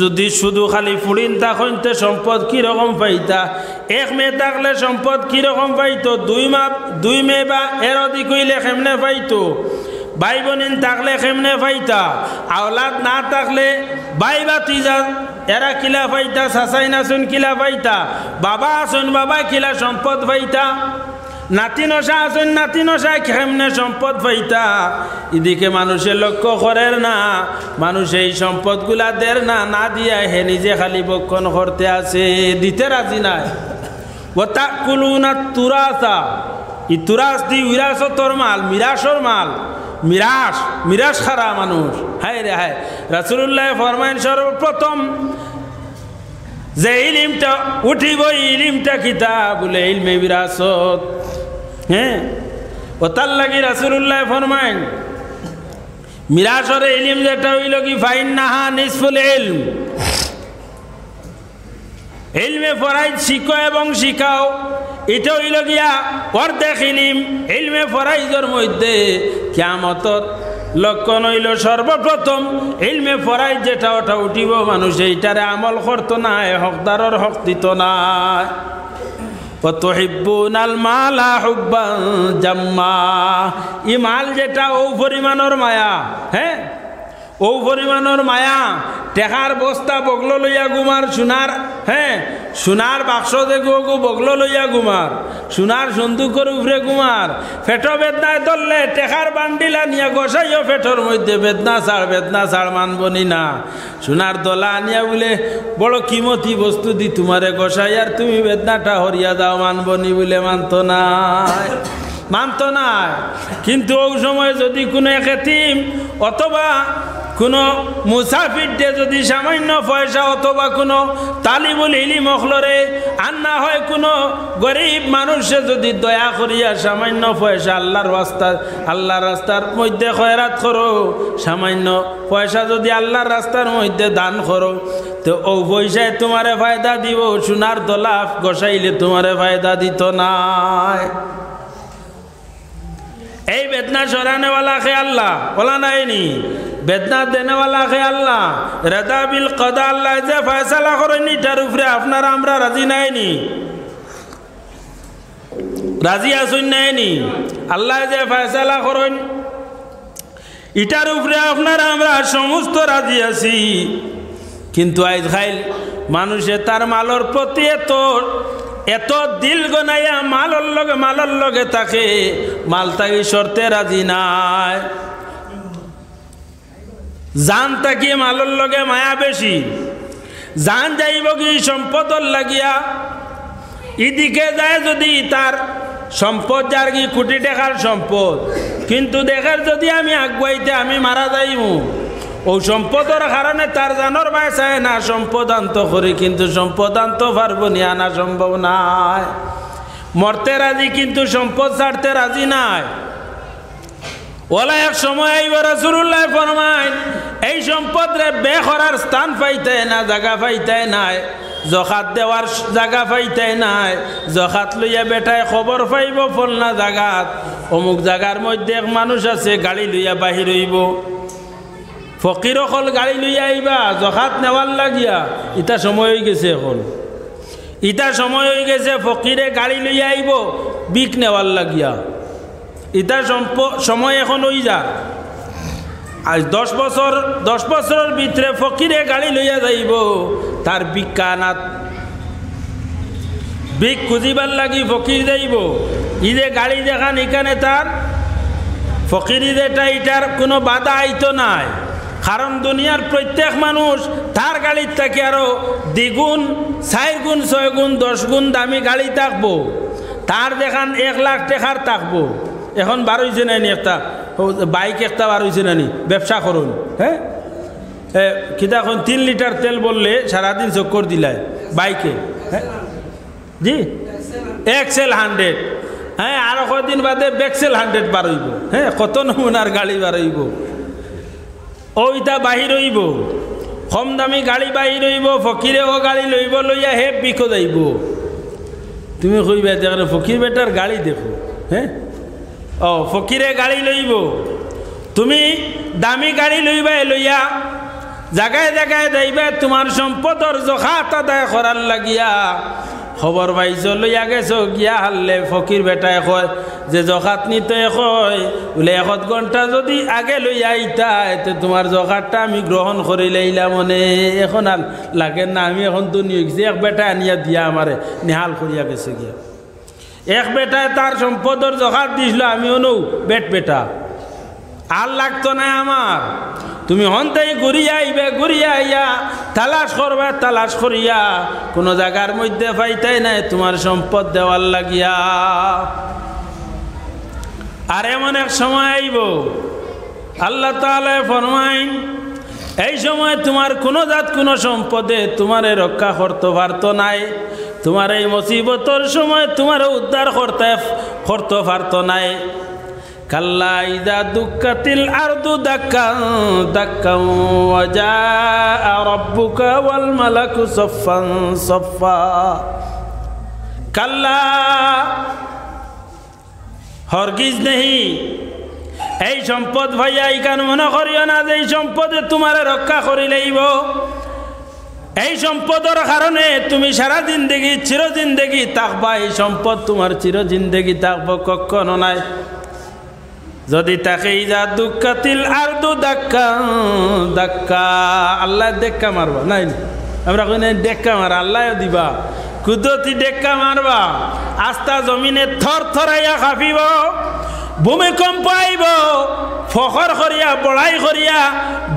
Speaker 1: যদি শুধু খালি ফুড়িন থাকতে সম্পদ কীরকম পাইতা, এক মেয়ে থাকলে সম্পদ কীরকম পাইতো, দুই মেয়ে বা এর অধিক হইলে কেমনে পাইতো, ভাই বোনিন থাকলে কেমনে পাইতা, আওলাদ না থাকলে ভাই বাতিজা এরা কিলা পাইতা, চাচাই নাচুন কিলা পাইতা, বাবা আসুন বাবা কিলা সম্পদ পাইতা, নাতি নশা আসুন নাতি নশায় কেমনে সম্পদ পাইতা। এদিকে মানুষের লক্ষ্য করেন না, মানুষ এই সম্পদগুলা দের না, না দিয়া হে নিজে খালি বক্ষণ করতে আছে, দিতে রাজি নাই। ওয়া তাকুলুনা তুরাসা, ই তুরাস দি উইরাসতর মাল, মিরাসর মাল, মিরাস খারা মানুষ। হায় রে হায়, রাসূলুল্লাহ ফরমাইন সর্বপ্রথম যে ইলমটা উঠিব, ইলমটা কিতাব বলে ইলমে বিরাসত। হ্যাঁ, ও তার লাগি রাসূলুল্লাহ ফরমাইন, মিরাসরে ইলম যেটা হইল কি, ফাইন্নাহা নিসফুল ইলম, ইলমে ফরাইজ শিখো এবং শিখাও, এটা হইল গিয়া অর্ধেক ইলম। ইলমে ফরাইজের মধ্যে কিয়ামতর লক্ষণ হইল সর্বপ্রথম ইলমে ফরাইজ যেটা ওটা উঠিব, মানুষ এইটারে আমল করতো না, হকদারর হক দিত না। তুহিব্বুনাল মালা হুব্বান জাম্মা, ই মাল যেটা ও পরিমাণর মায়া, হ্যাঁ ও পরিমাণর মায়া। টেকার বস্তা বগলো লইয়া গুমার, সোনার, হ্যাঁ সোনার বাক্স দেখো বগলো লইয়া গুমার, সোনার সন্দুকের উপরে গুমার, ফেটো বেদনায় ধরলে টেকার বান্ডিলা নিয়ে গসাইও ফেটোর মধ্যে, বেদনা ছাড় মানবনি না। সোনার দলা আনিয়া বলে বড় কিমতি বস্তু দি তোমারে গসাই, আর তুমি বেদনাটা হরিয়া দাও, মানবনি বলে মানতো না। কিন্তু ওই সময় যদি কোনো এতিম অথবা কোনো মুসাফিরকে যদি সামান্য পয়সা অথবা কোনো তালিবুল ইলম মখলরে আর না হয় কোনো গরিব মানুষে যদি দয়া করিয়া সামান্য পয়সা আল্লাহর রাস্তার মধ্যে খয়রাত করো, সামান্য পয়সা যদি আল্লাহর রাস্তার মধ্যে দান করো, তো ও পয়সায় তোমারে ফায়দা দিব, সোনার দলাফ গসাইলে তোমারে ফায়দা দিত না। এই বেদনা সরানেওয়ালা খে আল্লাহ বলা নাইনি, বেদনা দেনেওয়ালা খে আল্লাহ। রেদা বিল কদা আল্লাহ যে ফয়সালা করেনি তার উপরে আপনারা আমরা রাজি নাইনি, রাজি আসুন নাইনি। আল্লাহ যে ফয়সালা করেন ইটার উপরে আপনারা আমরা সমস্ত রাজি আছি। কিন্তু আজ খাইল মানুষে তার মালর প্রতি এত দিল গনাইয়া মালর লগে থাকে, মাল তাকে শর্তে রাজি নাই। জান তাকি মালর লগে মায়া বেশি, জান যাইব কি সম্পদর লাগিয়া। ইদিকে যায় যদি তার সম্পদ যার কি কোটি টাকার সম্পদ, কিন্তু দেখার যদি আমি আগুয়াইতে আমি মারা যাইব, ও সম্পদের কারণে তার জানর ভাই চায় না সম্পদ আনতে করি, কিন্তু সম্পদ আনতে পারবো নি, আনা সম্ভব নাই। মরতে রাজি কিন্তু সম্পদ ছাড়তে রাজি নাই। ওলা এক সময় আইব রাসূলুল্লাহ ফরমায় এই সম্পদ রে বে করার স্থান পাইতে না, জায়গা পাইতে নাই, জখাত দেওয়ার জায়গা পাইতে নাই। জখাত লইয়া বেটায় খবর পাইব ফলনা জায়গাত অমুক জায়গার মধ্যে এক মানুষ আছে, গাড়ি লইয়া বাহির হইব। ফকির অকল গাড়ি লইয়া আইবা জখাত নেওয়ার লাগিয়া, ইটা সময় হয়ে গেছে। এখন ইটা সময় হয়ে গেছে ফকিরে গাড়ি লইয়া আইব বিক নেওয়ার লাগিয়া, ইটা সময় এখন হয়ে যা। আজ 10 বছরের ভিতরে ফকিরে গাড়ি লইয়া যাইব তার বিজ্ঞানাত বিক খুঁজিবার লাগি ফকির যাইব। ইদে গাড়ি দেখান এখানে তার ফকির ইদেটা ইটার কোনো বাধা আইতো নাই, কারণ দুনিয়ার প্রত্যেক মানুষ তার গাড়ির থেকে আরো দ্বিগুণ 4 গুণ 6 গুণ 10 গুণ দামি গাড়ি থাকবো, তার দেখান 1 লাখ টাকার থাকবো। এখন বার হয়েছে নানি একটা বাইক, একটা বার হয়েছে নানি ব্যবসা করুন। হ্যাঁ কিতা এখন 3 লিটার তেল বললে সারাদিন চক্কর দিলায় বাইকে। হ্যাঁ জি এক্সেল 100, হ্যাঁ আরো কদিন বাদে বেক্সেল 100 বার হইব। হ্যাঁ কত নমুনার গাড়ি বার হইব, ওইটা বাহির হইব, কম দামি গাড়ি বাহির হইব। ফকিরে ও গাড়ি লইব, লইয়া হে বিকো যাইব। তুমি কইবে দেখো ফকির বেটার গাড়ি দেখো। হ্যাঁ ও ফকিরে গাড়ি লইব, তুমি দামি গাড়ি লইবা, লইয়া জায়গায় জায়গায় যাইবে তোমার সম্পদর জখাত আদায় করার লাগিয়া। খবর পাইছ লইয়া গেছো গিয়া হারলে ফকির বেটায় কয় যে জখাত নিতে কয় বলে 1 ঘন্টা যদি আগে লইয়া আইতা তো তোমার জখাতটা আমি গ্রহণ করে লইলাম। মনে এখন আর লাগে না, আমি এখন তো নিয়ে গেছি। এক বেটা আনিয়া দিয়া আমারে নেহাল করিয়া গেছে গিয়া। এক বেটায় তার সম্পদর জখাত দিছিল, আমিও নৌ বেটা আর লাগতো না আমার। তুমি হন্তাই ঘুরিয়া আইবে, ঘুরিয়া আইয়া তালাশ করবে, তালাশ করিয়া কোনো জায়গার মধ্যে পাইতাই নাই তোমার সম্পদ দেওয়ার লাগিয়া। আর এমন এক সময় আইব আল্লাহ তাআলা ফরমাইন এই সময় তোমার কোনো জাত কোনো সম্পদে তোমারে রক্ষা করতে পারতো নাই। তোমার এই মুসিবতর সময় তোমার উদ্ধার করতে পারতো নাই। কাল্লা ইযা দুক্কাতিল আরদু দাক্কান দাক্কান ওয়া জাআ রাব্বুকা ওয়াল মালাকু সাফফান সাফফা। কাল্লা হরগিজ নেহি, এই সম্পদ ভাইয়া ইকান মনে করিও না যে এই সম্পদে তোমারে রক্ষা করি লইব। এই সম্পদের কারণে তুমি সারা জিন্দেগি চির জিন্দেগি থাকবা, এই সম্পদ তোমার চির জিন্দেগি থাকবো কখনো নাই। যদি তাকে ইজা দুক্কাতিল আরদু দাক্কা দাক্কা, আল্লাহ ডেক্কা মারবা নাই, আমরা কই নাই ডেক্কা মারা, আল্লাহ দিবা কুদরতি ডেক্কা মারবা। আস্তা জমিনে থর থরাইয়া কাঁপিব, ভূমিকম্প আইব, ফখর করিয়া বড়াই করিয়া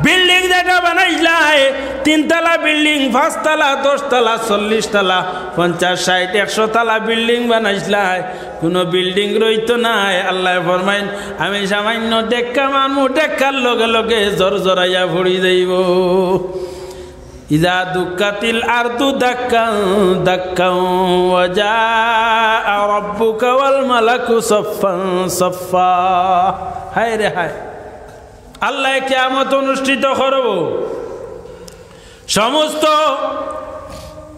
Speaker 1: বিল্ডিং যেটা বানাইলাই 3 তলা বিল্ডিং, 5 তলা 10 তলা 40 তলা 50 60 100 তলা বিল্ডিং বানাইলাই, কোনো বিল্ডিং রইতো নাই আল্লাহ ফরমাইন আমি সামান্য ডেক্কা মারমু ডেক্কার লগে লগে জরজরাইয়া পড়ি যাইব ইদা দুক্কাতিল আরদু দাক্কান দাক্কান ওয়া জাআ রাব্বুকা ওয়াল মালাকু সাফফান সাফফা হায় রে হায় আল্লাহ কিয়ামত অনুষ্ঠিত করব সমস্ত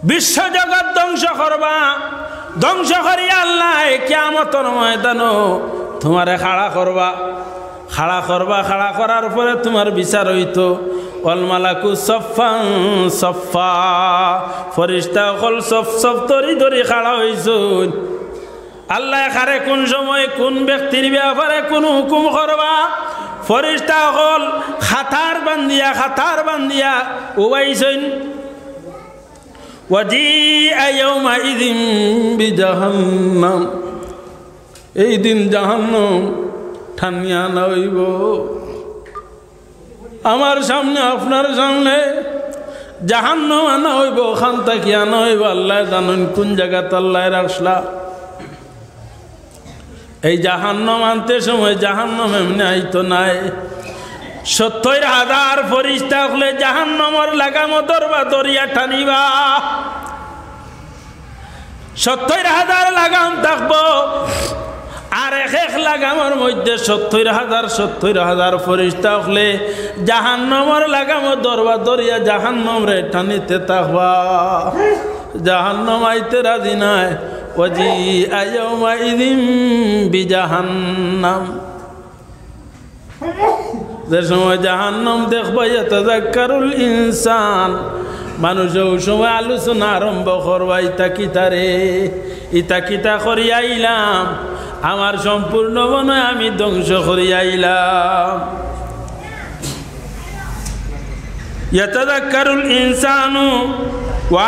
Speaker 1: বিশ্ব জগৎ ধ্বংস করবা ধ্বংস করিয়া আল্লাহ কিয়ামতের ময়দানো তোমারে খাড়া করবা খাড়া করার পরে তোমার বিচার হইতো ওয়াল মালাকু সাফফান সাফফা ফেরেশতা সকল সফ সফ তরি ধরি খাড়া হইছুন আল্লাহ খারে কোন সময় কোন ব্যক্তির ব্যাপারে কোন হুকুম করবা ফেরেশতা সকল খাতার বান্দিয়া উবাইছেন ওয়াজিআ ইয়াউমাইযিন বিজাহান্নাম এই দিন জাহান্নাম ঠানিয়া না হইব আমার সামনে আপনার সামনে জাহান্নাম আনা হইব ওখান থেকে আনা হইব আল্লাহ জানেন কোন জায়গাতে আল্লাহ রাখলা এই জাহান্নাম আনতে সময় জাহান্নাম এমনি আইতো নাই ৭০,০০০ ফেরেশতা হলে জাহান্নামের লাগামো দরবা দরিয়া টানিবা ৭০,০০০ লাগাম থাকবো আর এক লাগামের মধ্যে ৭০,০০০ ফেরেশতা হলে জাহান্নামের লাগামো দরবা দরিয়া জাহান্নাম রে টানিতে থাকবা জাহান্নাম আইতে রাজি নাই ওয়াজিআ ইয়াউমাইযিন বিজাহান্নাম যে সময় জাহান্নাম দেখবা ইয়াতাযাক্কারুল ইনসান মানুষ ওই সময় আলোচনা আরম্ভ করবা ইতা কিতা করিয়াইলাম আমার সম্পূর্ণ মনে আমি ধ্বংস করিয়াইলাম ইয়াতাযাক্কারুল ইনসানু ওয়া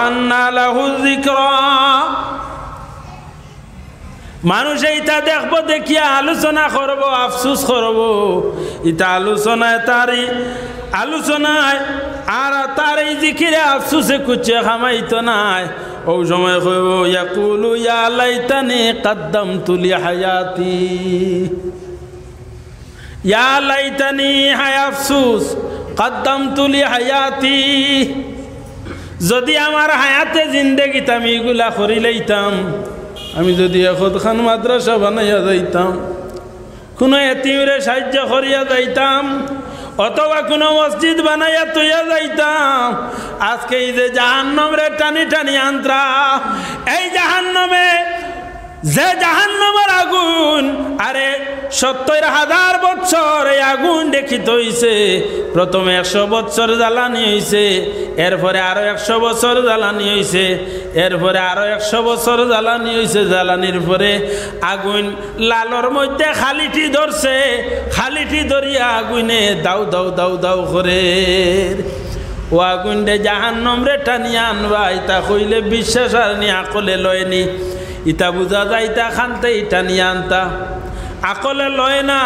Speaker 1: আন্না লাহু যিকরা মানুষ এইটা দেখবো দেখিয়া আলোচনা করব আফসোস করব ইটা আলোচনায় আর তার এই জিকিরে আফসোসে কুচে খামাইতো নাই ও সময় কইব ইয়াকুলু ইয়া লাইতানি কদ্দামতু লি হায়াতি ইয়া লাইতানি হায় আফসোস কদ্দামতু লি হায়াতি যদি আমার হায়াতে জিন্দেগিতে আমি এগুলা করি লইতাম আমি যদি এখন মাদ্রাসা বানাইয়া যাইতাম কোনো এতিমরে সাহায্য করিয়া যাইতাম অথবা কোনো মসজিদ বানাইয়া তৈয়া যাইতাম আজকে এই যে জাহান্নাম রে টানি টানি আন্ত্রা এই জাহান্নামে যে জাহান্নামের আগুন আরে ৭০,০০০ বছর এই আগুন দেখিত হইছে প্রথমে ১০০ বছর জ্বালানি হইছে এরপরে আরো ১০০ বছর জ্বালানি হইছে এরপরে আরো ১০০ বছর জ্বালানি হইছে জ্বালানির পরে আগুন লালর মধ্যে খালিটি ধরছে খালিটি ধরিয়া আগুনে দাউ দাউ দাউ দাউ করে ও আগুন রে জাহান্নাম রে টানিয়া আনবা ইতা কইলে বিশ্বাস আর নি আকলে লয়নি ইটা বুঝা যায় ইটা খানতে ইটা নিয়ে আনতা আকলে লয় না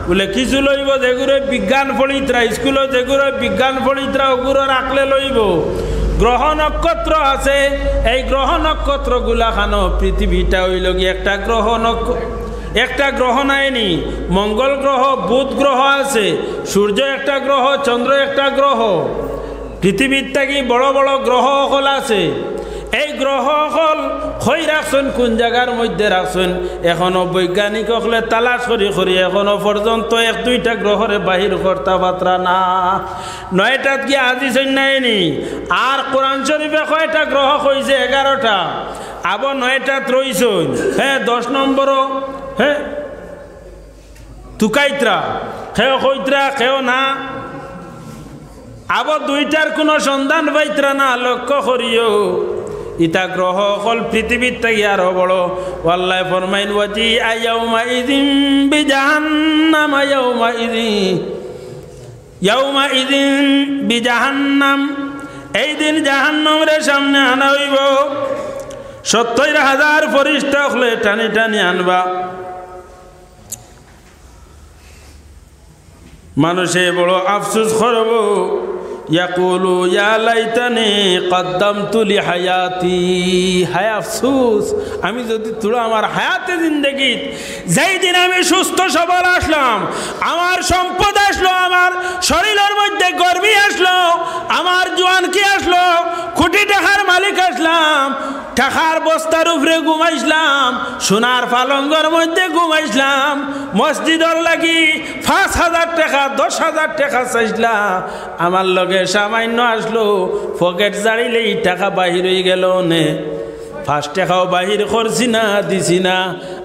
Speaker 1: বলে কিছু লইব যেগুলো বিজ্ঞান পড়িতরা স্কুলে যেগুলো বিজ্ঞান পড়িতরা ওগুলো রাখলে লইব গ্রহ নক্ষত্র আছে এই গ্রহ নক্ষত্রগুলা খানো পৃথিবীটা হইল কি একটা গ্রহ নাইনি মঙ্গল গ্রহ বুধ গ্রহ আছে সূর্য একটা গ্রহ চন্দ্র একটা গ্রহ পৃথিবীর থেকে বড় বড় গ্রহ হল আছে এই গ্রহ হল হই রাখছেন কোন জায়গার মধ্যে রাখছেন এখনো বৈজ্ঞানিক হলে তালাশ করি এখনো পর্যন্ত ১-২টা গ্রহরে বাহির করতে পাত্রা না ৯টাত কি আজি নাইনি আর কোরআন শরীফে কয়টা গ্রহ কইছে ১১টা আবার ৯টাত রইছেন হ্যাঁ ১০ নম্বরও হ্যাঁ তুকাইত্রা খেও কইত্রা খেও না আবার ২টার কোনো সন্ধান পাইত্রা না লক্ষ্য করিও ইতা গ্রহ হল পৃথিবীর থেকে আরো বড় আল্লাহ ফরমাইন ওয়াজিআ ইয়াউমাইযিন বিজাহান্নাম ইয়াউমাইযিন বিজাহান্নাম এই দিন জাহান্নামের সামনে আনা হইব ৭০,০০০ ফেরেশতা হলে টানি টানি আনবা মানুষে বড় আফসোস করব ইয়াকুলু ইয়া লাইতানি কদ্দামতু লিহায়াতি, হায় আফসোস আমি যদি তোরা আমার হায়াতে জিন্দেগিত যেই দিন আমি সুস্থ সবল আসলাম, আমার সম্পদ আসলো, আমার শরীরের মধ্যে গর্বী আসলো, আমার জোয়ান কি আসলো, কোটি টাকার মালিক আসলাম, টাকার বস্তার উপরে ঘুমাইছিলাম, সোনার পালঙ্গর মধ্যে ঘুমাইছিলাম, মসজিদর লাগি 5,000 টাকা 10,000 টাকা চাইছিলাম, আমার লগে সামান্য আসলো, পকেট জাড়িলেই টাকা বাহির হয়ে গেল নে, 5 টাকাও বাহির করছি না, দিছি না,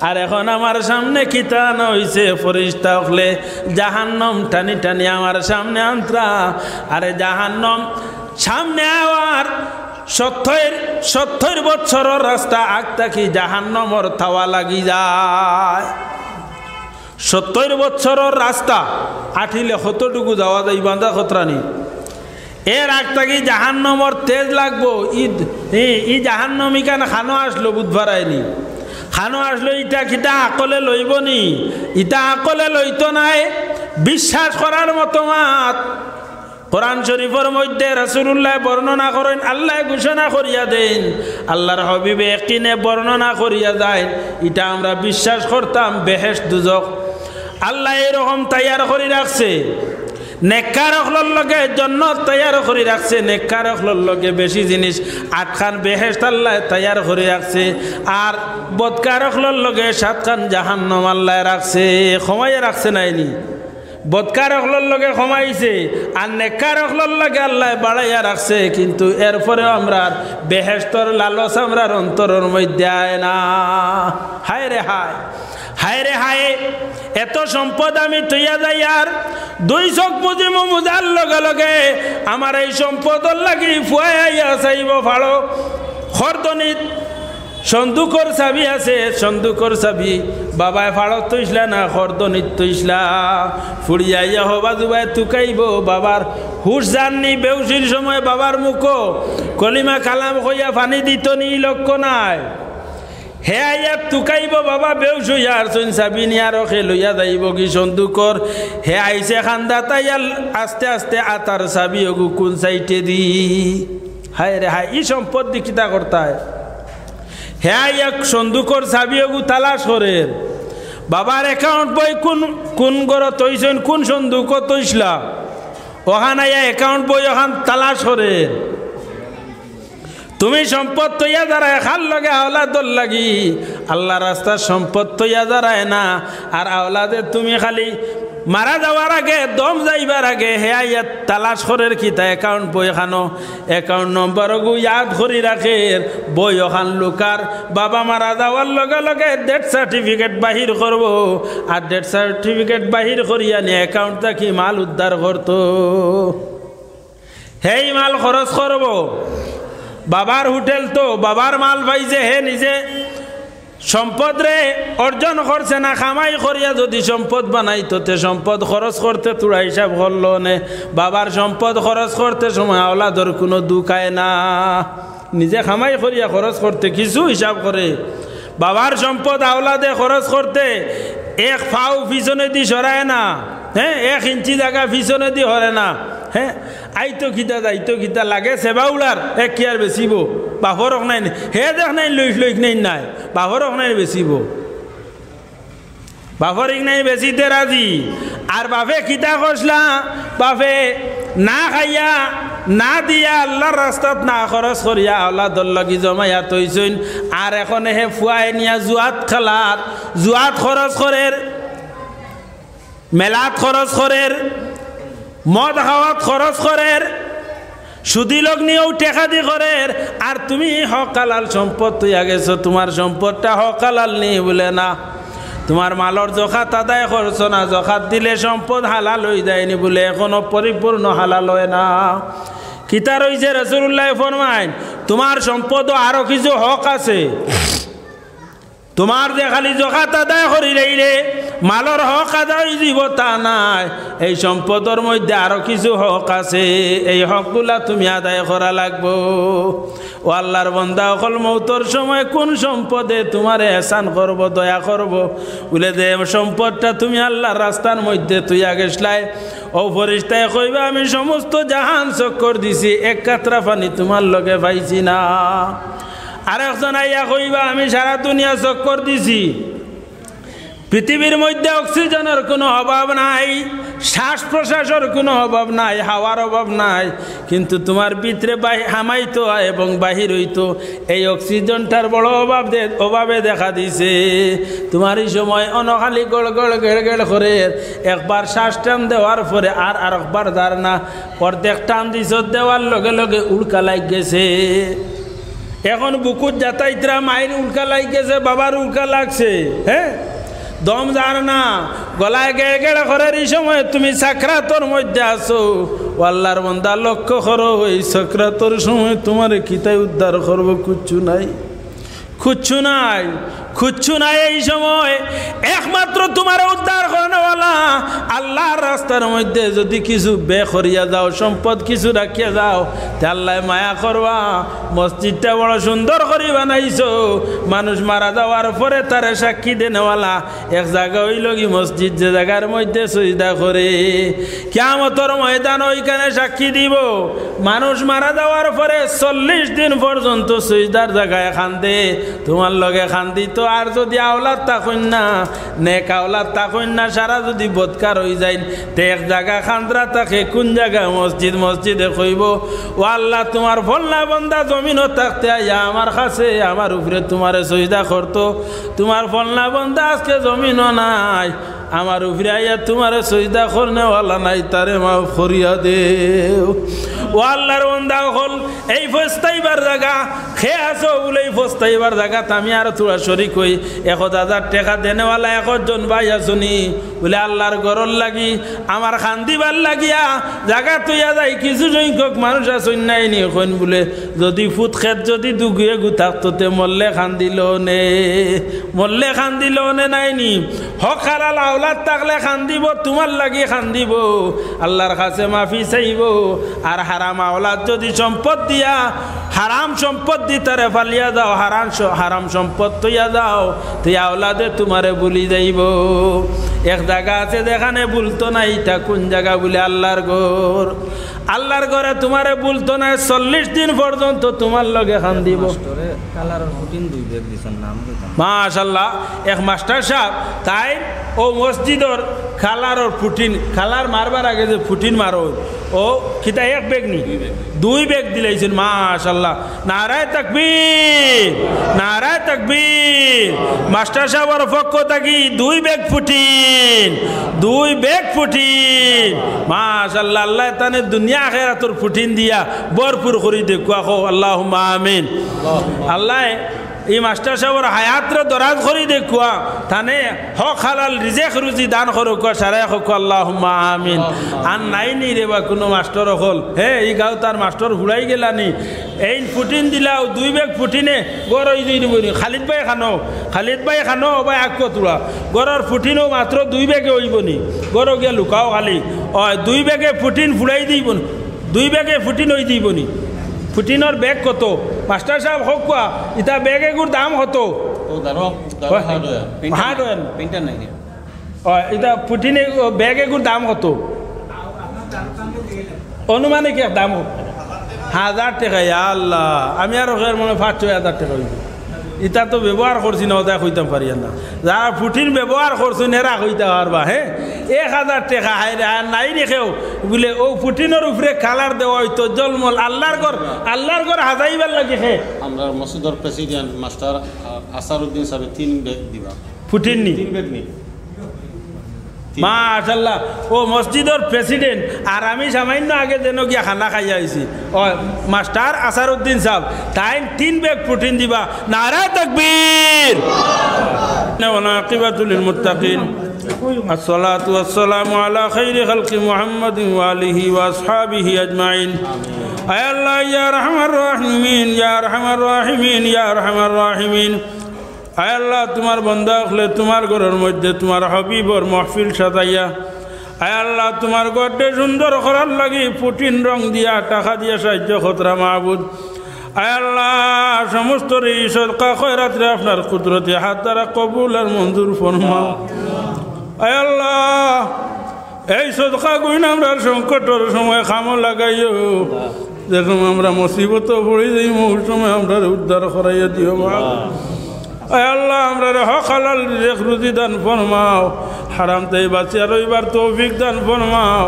Speaker 1: আর এখন আমার সামনে কিতানো হইছে ফরিস্তা হলে জাহান্নম টানি টানি আমার সামনে আন্তরা। আরে জাহান্নম সামনে আওয়ার 70 বছরের রাস্তা আগ থাকি জাহান্নমর তাওয়া লাগি যায়। 70 বছরের রাস্তা আঠিলে কতটুকু যাওয়া যায় বাঁধা খতরানি, এর আগ থাকি জাহান্নমর তেজ লাগবো। ই জাহান্নমী কেন খানো আসলো বুধবার আইনি, খানো আসলো ইটা খিটা আকলে লইব নি, ইটা আকলে লইতো নাই, বিশ্বাস করার মতো মাত কোরআন শরীফের মধ্যে রাসূলুল্লাহ বর্ণনা করেন, আল্লাহ ঘোষণা করিয়া দেন, আল্লাহর হাবিবে একদিনে বর্ণনা করিয়া যায়, এটা আমরা বিশ্বাস করতাম বেহেশত দুজক আল্লাহ এরকম তৈয়ার করে রাখছে, নেককার হলর লগে জান্নাত তৈয়ার করে রাখছে, নেককার হলর লগে বেশি জিনিস 8খান বেহেশত আল্লাহ তৈয়ার করে রাখছে, আর বদকার হলর লগে 7খান জাহান্নাম আল্লাহ রাখছে, ক্ষমাইয়া রাখছে নাইনি, বদকার হলর লগে ক্ষমাইছে আর নেককার হলর লগে আল্লাহ বাড়াইয়া রাখছে, কিন্তু এরপরে আমরা বেহেশতর লালস আমরার অন্তরের মধ্যে আয় না। হায় রে হায়, হায় রে হায়, এত সম্পদ আমি তৈয়া যাই আর 2 চোখ মুজিম মুজার লগে লগে আমার এই সম্পদর লাগি ফুয়াইয়া চাইব ফাড়ো খরদনিত সন্দুকর চাবি আছে, সন্দুকর চাবি বাবায় ফাড়ত তৈসলা না খরদনিত তৈসলা, ফুড়িয়াইয়া হবা দুবাই তুকাইব, বাবার হুশ জাননি বেউসির সময় বাবার মুখো কলিমা কালাম হইয়া ফানি দিত নি লক্ষ্য নাই, হে আইয়া তুকাইব বাবা বেউস হইয়া আর চইন চাবি নিয়া রখে লইয়া যাইব কি সন্দুকর, হে আইসে খান্দা তাইয়াল আস্তে আস্তে আতার চাবি ওগু কোন সাইটে দি। হায় রে হায়, ই সম্পদ দি কিতা করতায়, হে আইয়া সন্দুকর চাবি ওগু তালাশ করে, বাবার অ্যাকাউন্ট বই কোন গড় তৈছেন, কোন সন্দুক তৈসলা, ওখান আইয়া অ্যাকাউন্ট বই ওখান তালাশ করে, তুমি সম্পদ তৈয়া দাঁড়ায় খাল লগে আওলাদর লাগি, আল্লাহ রাস্তার সম্পদ তৈয়া দাঁড়ায় না, আর আওলাদের তুমি খালি মারা যাওয়ার আগে দম যাইবার আগে হে আইয়া তালাশ করের কিতা অ্যাকাউন্ট বই খানো, অ্যাকাউন্ট নম্বর গু ইয়াদ করি রাখে, বই ওখান লুকার, বাবা মারা যাওয়ার লগে লগে ডেথ সার্টিফিকেট বাহির করব, আর ডেথ সার্টিফিকেট বাহির করিয়া নিয়ে অ্যাকাউন্ট থাকি মাল উদ্ধার করতো, হেই মাল খরচ করব, বাবার হোটেল তো বাবার মাল পাইছে, হে নিজে সম্পদ রে অর্জন করছে না, খামাই করিয়া যদি সম্পদ বানাইতো তে সম্পদ খরচ করতে তোরা হিসাব করলো নে, বাবার সম্পদ খরচ করতে সময় আওলাদর কোনো দুঃখায় না, নিজে খামাই করিয়া খরচ করতে কিছু হিসাব করে, বাবার সম্পদ আওলাদে খরচ করতে 1 পাও পিছনে দি সরায় না, হ্যাঁ 1 ইঞ্চি জায়গা পিছনে দি হরে না, হ্যাঁ আইতো খিতা যাইতো খিতা লাগে সেবাউলার এক কি আর বেচিব, বাপরক নাই হে দেখ নাই লইক নাই নাই, বাপরক নাই বেচিব, বাপরিক নাই বেচিতে রাজি, আর বাপে খিতা কষলা, বাপে না খাইয়া না দিয়া আল্লাহর রাস্তাত না খরচ করিয়া আওলাদর লাগি জমাইয়া তৈছইন, আর এখন হে ফুয়াই নিয়া জুয়াত খেলার, জুয়াত খরচ করের, মেলাত খরচ করের, মদ খাওয়াত খরচ করের, সুদি লগ নিয়েও টেকা দি করের, আর তুমি হকালাল সম্পদ তৈয়া গেছো, তোমার সম্পদটা হকালাল নেই বলে না, তোমার মালর জখাত আদায় করছো না, জখাত দিলে সম্পদ হালাল হয়ে যায়নি বলে এখনো পরিপূর্ণ হালাল হয় না। কিতা রইছে রাসূলুল্লাহ ফরমায়, তোমার সম্পদও আরো কিছু হক আছে, তোমার যে খালি জকাত আদায় করিলে মালর হক আদায় দিব তা নাই, এই সম্পদের মধ্যে আরো কিছু হক আছে, এই হকগুলা তুমি আদায় করা লাগবো। ও আল্লাহর বান্দা অকল মৌতর সময় কোন সম্পদে তোমার এহসান করব, দয়া করব বলে দে সম্পদটা তুমি আল্লাহর রাস্তার মধ্যে তুই গেছলাই, ও ফেরেশতায় কইবা আমি সমস্ত জাহান চক্কর দিছি, এক কাতরা পানি তোমার লগে পাইছি না। আরেকজন আইয়া কইবা আমি সারা দুনিয়া চক্কর দিছি, পৃথিবীর মধ্যে অক্সিজেনের কোনো অভাব নাই, শ্বাস প্রশ্বাসের কোনো অভাব নাই, হাওয়ার অভাব নাই, কিন্তু তোমার ভিতরে হামাইতো এবং বাহির হইতো এই অক্সিজেনটার বড় অভাবে দেখা দিছে। তোমার এই সময় অনখালি গড় গড় গেড় গেড় করে একবার শ্বাস টান দেওয়ার পরে আর একবার দাঁড় না, অর্ধেক টান দিছ দেওয়ার লগে লগে উল্কা লাগ গেছে। এখন বুকুর যাতাইতরা মায়ের উল্কা লাগ গেছে, বাবার উল্কা লাগছে, হ্যাঁ দম যার না, গলায় গেড়ে গেড়ে করার এই সময় তুমি সাকরাতর মধ্যে আসো। আল্লাহর বান্দা লক্ষ্য করো, এই সাকরাতর সময় তোমার কিতাই উদ্ধার করবো, কিচ্ছু নাই, কিচ্ছু নাই, কিচ্ছু নাই। এই সময় একমাত্র তোমার উদ্ধার করানোওয়ালা আল্লাহর রাস্তার মধ্যে যদি কিছু বে করিয়া যাও, সম্পদ কিছু রাখিয়া যাও, তে আল্লাহ মায়া করবা। মসজিদটা বড় সুন্দর করে বানাইছো, মানুষ মারা যাওয়ার পরে তারে সাক্ষী দেনেওয়ালা এক জায়গা হইল কি মসজিদ, যে জায়গার মধ্যে সজদা করে কিয়ামতের ময়দান ওইখানে সাক্ষী দিব। মানুষ মারা যাওয়ার পরে 40 দিন পর্যন্ত সজদার জায়গায় খান্দে, তোমার লগে খান্দিত। আর যদি আওলাদ তাকইন না, নেক আওলাদ তাকইন না, সারা যদি বদকার হয়ে যায়, তে এক জায়গা খান্দ্রা থাকে, কোন জায়গা মসজিদ, মসজিদে কইব ও আল্লাহ তোমার ফলনা বন্দা জমিনও থাকতে আইয়া আমার কাছে আমার উপরে তোমারে সজদা করতো, তোমার ফলনা বন্দা আজকে জমিনও নাই, আমার উপরে আইয়া তোমার সজদা করনেওয়ালা নাই, তারে মাফ করিয়া দেও। ও আল্লাহর বান্দা হল এই ফস্তাইবার জায়গা খেয়ে আসো বলে এই ফস্তাইবার জায়গা আমি আর তোরা শরিক হই 1000 টাকা দেনেওয়ালা 1 জন ভাই আসুনি বলে আল্লাহর গরল লাগি আমার খান্দিবার লাগিয়া জায়গা তুইয়া যাই কিছু সংখ্যক মানুষ আসুন নাই নি এখন বলে যদি ফুট খেত যদি দুগুয়ে গুথাকতে মরলে খান্দিল নে, মরলে খান্দিল নে নাইনি হক হালাল আওলাদ থাকলে খান্দিব, তোমার লাগি খান্দিব, আল্লাহর কাছে মাফি চাইব। আর হারাম আওলাদ যদি সম্পদ দিয়া হারাম সম্পদ দিতারে ফালিয়া যাও, হারাম সম্পদ তৈয়া যাও, তুই আওলাদে তোমারে ভুলি যাইব। এক জায়গা আছে যেখানে ভুলতো না, এটা কোন জায়গা বলে আল্লাহর ঘর, আল্লাহর ঘরে তোমারে ভুলতো না, 40 দিন পর্যন্ত তোমার লগে খান দিব। মাশাআল্লাহ এক মাস্টার সাহেব তাই ও মসজিদর খালারর ফুটিন খালার মারবার আগে যে ফুটিন মারো ও কিতা এক বেগ নি 2 বেগ দিলাইছেন। মাশাআল্লাহ নারায়ে তাকবীর, নারায়ে তাকবীর। মাস্টার সাহেবের পক্ষ থেকে 2 বেগ ফুটিন, 2 বেগ ফুটিন। মাশাআল্লাহ আল্লাহ তানে দুনিয়া আখিরাতর ফুটিন দিয়া ভরপুর করে দেখুয়া কো আল্লাহুম্মা আমিন। আল্লাহ এই মাস্টার সাহেবের হায়াতরে দরাজ করে দেখুয়া থানে হক হালাল রিজেক রুজি দান করুক সারাই হোক আল্লাহুম্মা আমিন। আর নাই নি রে বা কোনো মাস্টার হল হে এই গাঁও তার মাস্টার ঘুরাই গেলানি এই ফুটিন দিলাও 2 বেগ ফুটিনে গড় ওই দিব খালিদ ভাই খানো ভাই আঁকো তোরা গড়র ফুটিনও মাত্র 2 বেগে হইবনি গড় গিয়া লুকাও খালি 2 বেগে ফুটিন ফুরাই দিব, 2 বেগে ফুটিন হই দিবনি। ফুটিনের ব্যাগ কত মাস্টার সাহেব হোক কোয়া ইটা ব্যাগ এগুর দাম কত ইটা ফুটিনে ব্যাগ এগুর দাম কত অনুমানিক এক দাম 1000 টাকা। আল্লাহ আমি আর মনে 5-6,000 টাকা হইব। ইটা তো ব্যবহার করছি না ওটা কইতাম পারি না, যারা ফুটিন ব্যবহার করছো নেরা কইতে পারবা। হ্যাঁ 1000 টাকা নাই রেখেও বলে ও ফুটিনের উপরে কালার দেওয়া হইতো জলমল আল্লাহর ঘর হাজাইবার লাগে। হে
Speaker 2: আমরা মসজিদের প্রেসিডেন্ট মাস্টার আসারউদ্দিন সাহেব 3 বেগ দিবা
Speaker 1: ফুটিন নি
Speaker 2: 3 বেগ নি।
Speaker 1: মাশাআল্লাহ ও মসজিদের প্রেসিডেন্ট আর আমি সামান্য আগে যেন গিয়া খানা খাইয়া আইছি ও মাস্টার আসারউদ্দিন সাহেব তাই 3 বেগ ফুটিন দিবা। নারায়ে তাকবীর। আকিবাতুল মুত্তাকিন আসসালাতু ওয়াসসালামু আলা খাইরি খালকি মুহাম্মাদিন ওয়া আলিহি ওয়া আসহাবিহি আজমাইন। আয় আল্লাহ ইয়া রাহমার রাহিমিন, ইয়া রাহমার রাহিমিন, ইয়া রাহমার রাহিমিন। আয় আল্লাহ তোমার বান্দা হলে তোমার ঘরের মধ্যে তোমার হাবিবর মাহফিল সাজাইয়া আয় আল্লাহ তোমার ঘরটা সুন্দর করার লাগি পুটিন রং দিয়া টাকা দিয়া সাহায্য খতরা মাহবুদ আয় আল্লাহ সমস্ত এই সদকা খয়রাতরে আপনার কুদরতে হাত দ্বারা কবুল আর মঞ্জুর ফরমাও আয় আল্লাহ এই সদকা গুণ আমরা সংকটের সময় খামো লাগাইও যখন আমরা মুসিবত পড়ে যাই ওই সময় আমরা উদ্ধার করাইয়া দিও মা আয় আল্লাহ আমরা হক হালাল রিজক রুজি দান ফরমাও হারাম তাই বাঁচিয়া রইবার তৌফিক দান ফরমাও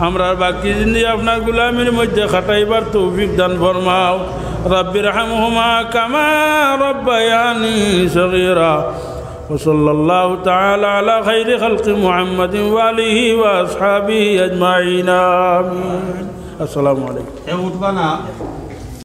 Speaker 1: আমরা বাকি জিন্দি আপনার গুলামের মধ্যে খাটাইবার তৌফিক দান ফরমাও রব্বির হামহুমা কামা রব্বায়ানি সগীরা وصلى الله تعالى على خير خلق محمد وآله وأصحابه أجمعين آمين السلام عليكم